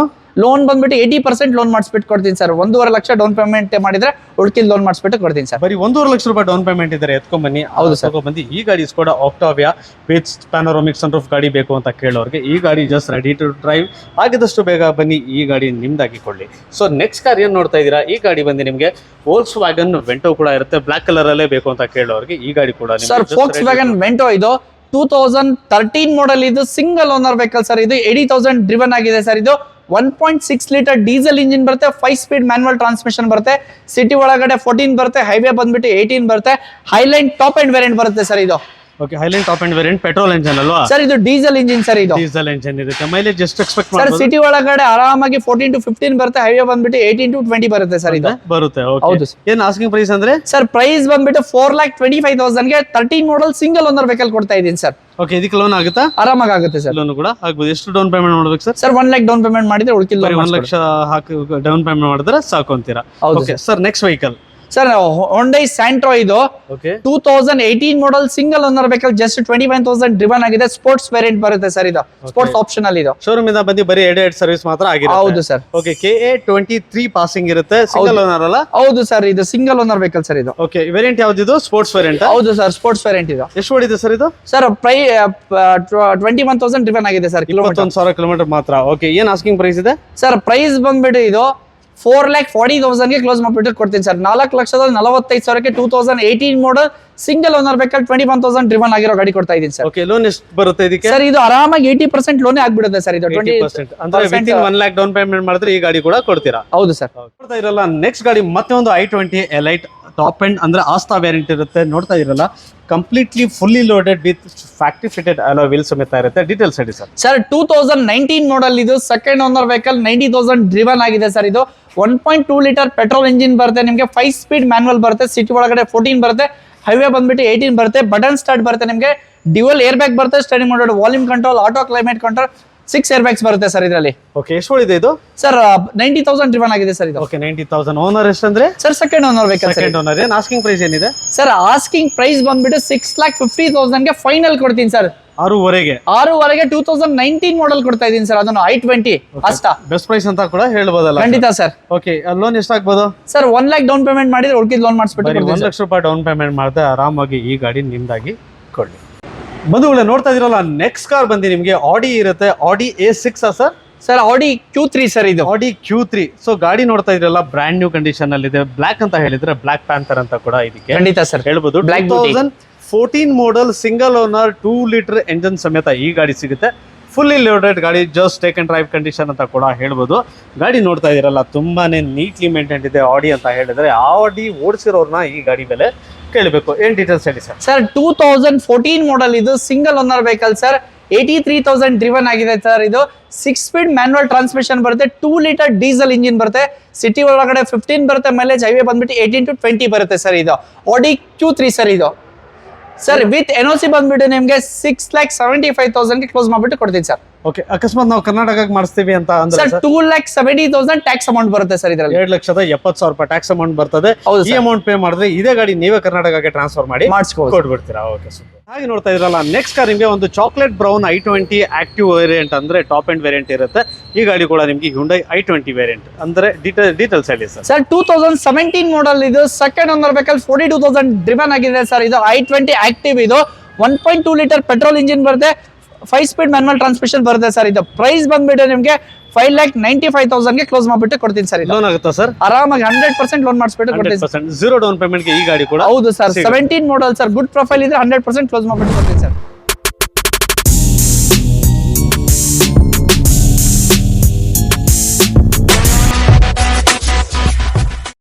ಲೋನ್ ಬಂದ್ಬಿಟ್ಟು 80% ಲೋನ್ ಮಾಡಿಸ್ಬಿಟ್ಟು ಕೊಡ್ತೀನಿ ಸರ್. 1.5 ಲಕ್ಷ ಡೌನ್ ಪೇಮೆಂಟ್ ಮಾಡಿದ್ರೆ ಉಳ್ಕಿಲ್ ಲೋನ್ ಮಾಡಿಸ್ಬಿಟ್ಟು ಕೊಡ್ತೀನಿ ಸರ್. ಬರೀ 1.5 ಲಕ್ಷ ರೂಪಾಯಿ ಡೌನ್ ಪೇಮೆಂಟ್ ಇದ್ರೆ ಎತ್ಕೊಂಡ್ ಬನ್ನಿ. ಹೌದು ಸರ್. ಬಂದು ಈ ಗಾಡಿ ಸ್ಕೋಡಾ ಆಕ್ಟಾವಿಯಾ ವಿತ್ ಪ್ಯಾನರೋಮಿಕ್ ಸನ್ರೂಫ್ ಗಾಡಿ ಬೇಕು ಅಂತ ಕೇಳೋರಿಗೆ ಈ ಗಾಡಿ ಜಸ್ಟ್ ರೆಡಿ ಟು ಡ್ರೈವ್. ಆಗಿದಷ್ಟು ಬೇಗ ಬನ್ನಿ ಈ ಗಾಡಿ ನಿಮ್ದಾಗಿ ಕೊಳ್ಳಿ. ಸೊ ನೆಕ್ಸ್ಟ್ ಕಾರ್ ಏನ್ ನೋಡ್ತಾ ಇದೀರಾ, ಈ ಗಾಡಿ ಬಂದು ನಿಮಗೆ ವೋಲ್ಕ್ಸ್ವ್ಯಾಗನ್ ವೆಂಟೋ ಕೂಡ ಇರುತ್ತೆ. ಬ್ಲಾಕ್ ಕಲರ್ ಅಲ್ಲೇ ಬೇಕು ಅಂತ ಕೇಳೋರಿಗೆ ಈ ಗಾಡಿ ಕೂಡ ಸರ್. ವೋಲ್ಕ್ಸ್ವ್ಯಾಗನ್ ವೆಂಟೋ ಇದು 2013 ಮಾಡೆಲ್. ಇದು ಸಿಂಗಲ್ ಓನರ್ ವೆಹಿಕಲ್ ಸರ್. ಇದು 80,000 ಡ್ರಿವನ್ ಆಗಿದೆ ಸರ್. ಇದು 1.6 ಲೀಟರ್ ಡೀಸೆಲ್ ಇಂಜಿನ್ ಬರುತ್ತೆ, 5 ಸ್ಪೀಡ್ ಮ್ಯಾನ್ಯುವಲ್ ಟ್ರಾನ್ಸ್ಮಿಷನ್ ಬರುತ್ತೆ, ಸಿಟಿ ಒಳಗಡೆ 14 ಬರುತ್ತೆ, ಹೈವೇ ಬಂದ್ಬಿಟ್ಟು 18 ಬರುತ್ತೆ, ಹೈಲೈನ್ ಟಾಪ್ ಅಂಡ್ ವೇರಿಯಂಟ್ ಬರುತ್ತೆ ಸರ್ ಇದು. Okay, Highline top end variant petrol engine ಅಲ್ವಾ ಸರ್ ಇದು ಡೀಸೆಲ್ ಇಂಜಿನ್ ಸರ್ ಇದು. ಡೀಸೆಲ್ ಇಂಜಿನ್ ಇರುತ್ತೆ. ಮೈಲೇಜ್ ಎಷ್ಟು ಎಕ್ಸ್ಪೆಕ್ಟ್ ಸರ್ ಮಾಡ್ಬೋದು? ಸಿಟಿ ಒಳಗಡೆ ಆರಾಮಾಗಿ 14 to 15 ಬರುತ್ತೆ, ಹೈವೇ ಬಂದ್ಬಿಟ್ಟು 18 to 20 ಬರುತ್ತೆ ಸರ್ ಇದು. ಬರುತ್ತೆ. ಹೌದು ಓಕೆ, ಏನ್ ಆಸ್ಕಿಂಗ್ ಪ್ರೈಸ್ ಅಂದ್ರೆ? ಸರ್ ಪ್ರೈಸ್ ಬಂದ್ಬಿಟ್ಟು 4,25,000 ಗೆ 13 ಮಾಡಲ್ ಸಿಂಗಲ್ ಓನರ್ ವೆಹಿಕಲ್ ಕೊಡ್ತಾ ಇದೀನಿ ಸರ್. ಓಕೆ, ಇದಕ್ಕೆ ಲೋನ್ ಆಗುತ್ತಾ? ಆರಾಮಾಗಿ ಆಗುತ್ತೆ ಸರ್. ಲೋನ್ ಕೂಡ ಆಗ್ಬೋದು. ಎಷ್ಟು ಡೌನ್ ಪೇಮೆಂಟ್ ಮಾಡ್ಬೇಕು sir? Sir 1 lakh down payment ಮಾಡಿದ್ರೆ ಉಳ್ಕಿಲ್ಲ 1 ಲಕ್ಷ ಹಾಕಿ ಡೌನ್ ಪೇಮೆಂಟ್ ಮಾಡಿದ್ರೆ ಸಾಕು ಅಂತೀರಾ? ಹೌದು okay sir, next vehicle sir Hyundai Santro ಇದು okay 2018 model single owner vehicle, just 21,000 driven ಆಗಿದೆ, ಸ್ಪೋರ್ಟ್ಸ್ ವೇರಿಯಂಟ್ ಬರುತ್ತೆ ಸರ್ ಇದು, ಸ್ಪೋರ್ಟ್ಸ್ ಆಪ್ಷನ್ ಅಲ್ಲಿ ಇದು. ಶೋರೂಮ್ ಇಂದ ಬಂದು ಬರೀ ಎರಡು ಸರ್ವಿಸ್ ಮಾತ್ರ ಆಗಿರುತ್ತೆ. ಹೌದು ಸರ್. ಓಕೆ, KA 23 ಪಾಸಿಂಗ್ ಇರುತ್ತೆ, ಸಿಂಗಲ್ ಓನರ್ ಅಲ್ಲ? ಹೌದು ಸರ್, ಇದು ಸಿಂಗಲ್ ಓನರ್ ವೆಹಿಕಲ್ ಸರ್ ಇದು. ಓಕೆ, ವೇರಿಯಂಟ್ ಯಾವ್ದಿದು? Sports variant? ಹೌದು ಸರ್, ಸ್ಪೋರ್ಟ್ಸ್ ವೇರಿಯಂಟ್ ಇದು. ಎಷ್ಟು ಓಡಿದೆ ಸರ್ ಇದು? ಸರ್ 21,000 ಡ್ರಿವನ್ ಆಗಿದೆ ಸರ್, ಕಿಲೋಮೀಟರ್ 21,000 ಕಿಲೋಮೀಟರ್ ಮಾತ್ರ. ಓಕೆ, ಏನ್ ಆಸ್ಕಿಂಗ್ ಪ್ರೈಸ್ ಇದೆ? ಸರ್ ಪ್ರೈಸ್ ಬಂದ್ಬಿಟ್ಟು ಇದು 4,40,000 ಗೆ ಕ್ಲೋಸ್ ಮಾಡ್ಬಿಟ್ಟು ಕೊಡ್ತೀನಿ ಸರ್. 4,45,000ಕ್ಕೆ 2018 model single owner vehicle 21,000 driven ಆಗಿರೋ ಗಾಡಿ ಕೊಡ್ತಾ ಇದೀನಿ ಸರ್. ಓಕೆ, ಲೋನ್ ಎಷ್ಟು ಬರುತ್ತೆ ಇದಕ್ಕೆ? ಸರ್ ಇದು ಆರಾಮಾಗಿ 80% ಲೋನೇ ಆಗ್ಬಿಡುತ್ತೆ ಸರ್ ಇದು. 20% ಅಂದ್ರೆ ವಿತಿನ್ 1 lakh ಡೌನ್ ಪೇಮೆಂಟ್ ಮಾಡಿದ್ರೆ ಈ ಗಾಡಿ ಕೂಡ ಕೊಡ್ತೀರಾ? ಹೌದು ಸರ್. ನೋಡ್ತಾ ಇರಲ್ಲ ನೆಕ್ಸ್ಟ್ ಗಾಡಿ ಮತ್ತೆ ಒಂದು i20 ಎಲೈಟ್ ಟಾಪ್ ಎಂಡ್ ಅಂದ್ರೆ ಆಸ್ತಾ ವೇರಿಯಂಟ್ ಇರುತ್ತೆ. ನೋಡ್ತಾ ಇರಲ್ಲ completely fully loaded with factory fitted hello wheel ಸಮೇತ ಇರುತ್ತೆ. ಡೀಟೇಲ್ಸ್ ಹೇಳಿ ಸರ್. ಸರ್ 2019 ಮಾಡಲ್ ಇದು, ಸೆಕೆಂಡ್ ಓನರ್ ವೆಹಿಕಲ್, 90,000 ಡ್ರಿವನ್ ಆಗಿದೆ ಸರ್ ಇದು. 1.2 ಲೀಟರ್ ಪೆಟ್ರೋಲ್ ಇಂಜಿನ್ ಬರುತ್ತೆ ನಿಮಗೆ, 5 ಸ್ಪೀಡ್ ಮ್ಯಾನ್ಯುವಲ್ ಬರುತ್ತೆ, ಸಿಟಿ ಒಳಗಡೆ 14 ಬರುತ್ತೆ, ಹೈವೇ ಬಂದ್ಬಿಟ್ಟು 18 ಬರುತ್ತೆ, ಬಟನ್ ಸ್ಟಾರ್ಟ್ ಬರುತ್ತೆ ನಿಮಗೆ, ಡ್ಯುಯಲ್ ಏರ್ ಬ್ಯಾಗ್ ಬರುತ್ತೆ, steering mode, volume control, auto climate control, 6 air bags ಬರುತ್ತೆ ಸರ್ ಇದರಲ್ಲಿ. ಓಕೆ, ಎಷ್ಟು ಓಡಿದೆ ಇದು? ಸರ್ 90,000 ಡ್ರಿವನ್ ಆಗಿದೆ ಸರ್ ಇದು. ಓಕೆ, 90,000. ಓನರ್ ಎಷ್ಟಂದ್ರೆ? Sir second owner vehicle sir. Second owner. ಏನ್ ಆಸ್ಕಿಂಗ್ ಪ್ರೈಸ್ ಏನಿದೆ? ಸರ್ ಆಸ್ಕಿಂಗ್ ಪ್ರೈಸ್ ಬಂದ್ಬಿಟ್ಟು 6,50,000 ಗೆ ಫೈನಲ್ ಕೊಡ್ತೀನಿ ಸರ್. 6.5ಗೆ 2019 ಮಾಡಲ್ ಕೊಡ್ತಾ ಇದೀನಿ ಸರ್, ಅದನ್ನು i20 ಅಷ್ಟ ಬೆಸ್ಟ್ ಪ್ರೈಸ್ ಅಂತ ಕೂಡ ಹೇಳ್ಬೋದಲ್ಲ? ಖಂಡಿತ ಸರ್. ಓಕೆ, ಲೋನ್ ಎಷ್ಟಾಗ್ಬೋದು ಸರ್ 1 lakh ಡೌನ್ ಪೇಮೆಂಟ್ ಮಾಡಿದ್ರೆ ಉಳ್ಕಿದ್ ಲೋನ್ ಮಾಡಿಸ್ಬಿಟ್ಟು 1 ಲಕ್ಷ ರೂಪಾಯಿ ಡೌನ್ ಪೇಮೆಂಟ್ ಮಾಡಿದ್ರೆ ಆರಾಮಾಗಿ ಈ ಗಾಡಿ ನಿಮ್ದಾಗಿ ಕೊಡ್ಲಿ. ಬಂಧುಗಳೇ, ನೋಡ್ತಾ ಇದೀರಲ್ಲ ನೆಕ್ಸ್ಟ್ ಕಾರ್ ಬಂದು ನಿಮಗೆ ಆಡಿ ಇರುತ್ತೆ. ಆಡಿ A6 ಸರ್? ಸರ್ ಆಡಿ Q3 ಸರ್ ಇದು. ಆಡಿ Q3. ಸೊ ಗಾಡಿ ನೋಡ್ತಾ ಇದ್ರಲ್ಲ ಬ್ರ್ಯಾಂಡ್ ನ್ಯೂ ಕಂಡೀಷನ್ ಅಲ್ಲಿ ಇದೆ. ಬ್ಲಾಕ್ ಅಂತ ಹೇಳಿದ್ರೆ ಬ್ಲಾಕ್ ಪ್ಯಾಂಥರ್ ಅಂತ ಕೂಡ ಇದಕ್ಕೆ ಖಂಡಿತ ಸರ್ ಹೇಳ್ಬೋದು. Black 2014 ಮಾಡಲ್ ಸಿಂಗಲ್ ಓನರ್ 2 ಲೀಟರ್ ಎಂಜಿನ್ ಸಮೇತ ಈ ಗಾಡಿ ಸಿಗುತ್ತೆ. ಫುಲ್ಲಿ ಲೋಡೆಡ್ ಗಾಡಿ, just take and drive condition ಅಂತ ಕೂಡ ಹೇಳ್ಬೋದು. ಗಾಡಿ ನೋಡ್ತಾ ಇದೀರಲ್ಲ ತುಂಬಾನೇ ನೀಟ್ಲಿ ಮೇಂಟೈನ್ ಇದೆ. ಆಡಿ ಅಂತ ಹೇಳಿದ್ರೆ ಆಡಿ ಓಡಿಸಿರೋರ್ನ ಈ ಗಾಡಿ ಮೇಲೆ ಕೇಳಬೇಕು. ಏನ್ ಡೀಟೇಲ್ಸ್ ಹೇಳಿ ಸರ್. ಸರ್ 2014 ಮಾಡಲ್ ಇದು, single owner vehicle sir, 83,000 driven ಆಗಿದೆ ಸರ್ ಇದು. 6 ಸ್ಪೀಡ್ ಮ್ಯಾನ್ಯುವಲ್ ಟ್ರಾನ್ಸ್ಮಿಷನ್ ಬರುತ್ತೆ, 2 ಲೀಟರ್ ಡೀಸೆಲ್ ಇಂಜಿನ್ ಬರುತ್ತೆ, ಸಿಟಿ ಒಳಗಡೆ 15 ಬರುತ್ತೆ, ಮೈಲೇಜ್ ಹೈವೇ ಬಂದ್ಬಿಟ್ಟು 18 to 20 ಬರುತ್ತೆ ಸರ್ ಇದು. ಆಡಿ Q3 ಸರ್ ಇದು. ಸರ್ ವಿತ್ NOC ಬಂದ್ಬಿಟ್ಟು ನಿಮ್ಗೆ 6,75,000 ಗೆ ಕ್ಲೋಸ್ ಮಾಡ್ಬಿಟ್ಟು ಕೊಡ್ತೀನಿ ಸರ್. ಓಕೆ, ಅಕಸ್ಮಾತ್ ನಾವು ಕರ್ನಾಟಕಕ್ಕೆ ಮಾಡಿಸ್ತೀವಿ ಅಂತ ಅಂದ್ರೆ ಸರ್ 2,70,000 ಟ್ಯಾಕ್ಸ್ ಅಮೌಂಟ್ ಬರುತ್ತೆ ಸರ್ ಇದರಲ್ಲಿ. 2,70,000 ರೂಪಾಯಿ ಟ್ಯಾಕ್ಸ್ ಅಮೌಂಟ್ ಬರ್ತದೆ. ಹೌದು ಈ ಅಮೌಂಟ್ ಪೇ ಮಾಡಿದ್ರೆ ಇದೇ ಗಾಡಿ ನೀವೇ ಕರ್ನಾಟಕಕ್ಕೆ ಟ್ರಾನ್ಸ್ಫರ್ ಮಾಡಿ ಮಾಡಿಸ್ಬೋದು, ಕೊಟ್ಬಿಡ್ತೀರಾ? Okay, super. ಹಾಗೆ ನೋಡ್ತಾ ಇದ್ರಲ್ಲ ನೆಕ್ಸ್ಟ್ ಕಾರ್ ನಿಮಗೆ ಒಂದು chocolate brown i20 active variant ಅಂದ್ರೆ ಟಾಪ್ ಎಂಡ್ ವೇರಿಯಂಟ್ ಇರುತ್ತೆ. ಈ ಗಾಡಿ ಕೂಡ ನಿಮಗೆ Hyundai i20 ವೇರಿಯಂಟ್ ಅಂದ್ರೆ ಡೀಟೇಲ್ಸ್ ಹೇಳಿ ಸರ್. ಸರ್ 2017 ಮಾಡಲ್ ಇದು, ಸೆಕೆಂಡ್ ಓನರ್ ವೆಹಿಕಲ್, 42,000 ಡ್ರಿವನ್ ಆಗಿದೆ ಸರ್ ಇದು. i20 ಆಕ್ಟಿವ್ ಇದು, 1.2 ಲೀಟರ್ ಪೆಟ್ರೋಲ್ ಇಂಜಿನ್ ಬರುತ್ತೆ, 5 ಸ್ಪೀಡ್ ಮ್ಯಾನ್ಯುವಲ್ ಟ್ರಾನ್ಸ್ಮಿಷನ್ ಬರುತ್ತೆ ಸರ್ ಇದು. ಪ್ರೈಸ್ ಬಂದ್ಬಿಟ್ಟು ನಿಮಗೆ 5,95,000 ಗೆ ಕ್ಲೋಸ್ ಮಾಡ್ಬಿಟ್ಟು ಕೊಡ್ತೀನಿ ಸರ್. ಲೋನ್ ಆಗುತ್ತಾ ಸರ್? ಆರಾಮಾಗಿ 100% ಲೋನ್ ಮಾಡಿಸ್ಬಿಟ್ಟು ಕೊಡ್ತೀನಿ. 0 ಡೌನ್ ಪೇಮೆಂಟ್ ಗೆ ಈ ಗಾಡಿ ಕೂಡ. ಹೌದು sir, 17 model sir, good profile ಇದ್ರೆ 100% ಕ್ಲೋಸ್ ಮಾಡ್ಬಿಟ್ಟು ಕೊಡ್ತೀನಿ ಸರ್.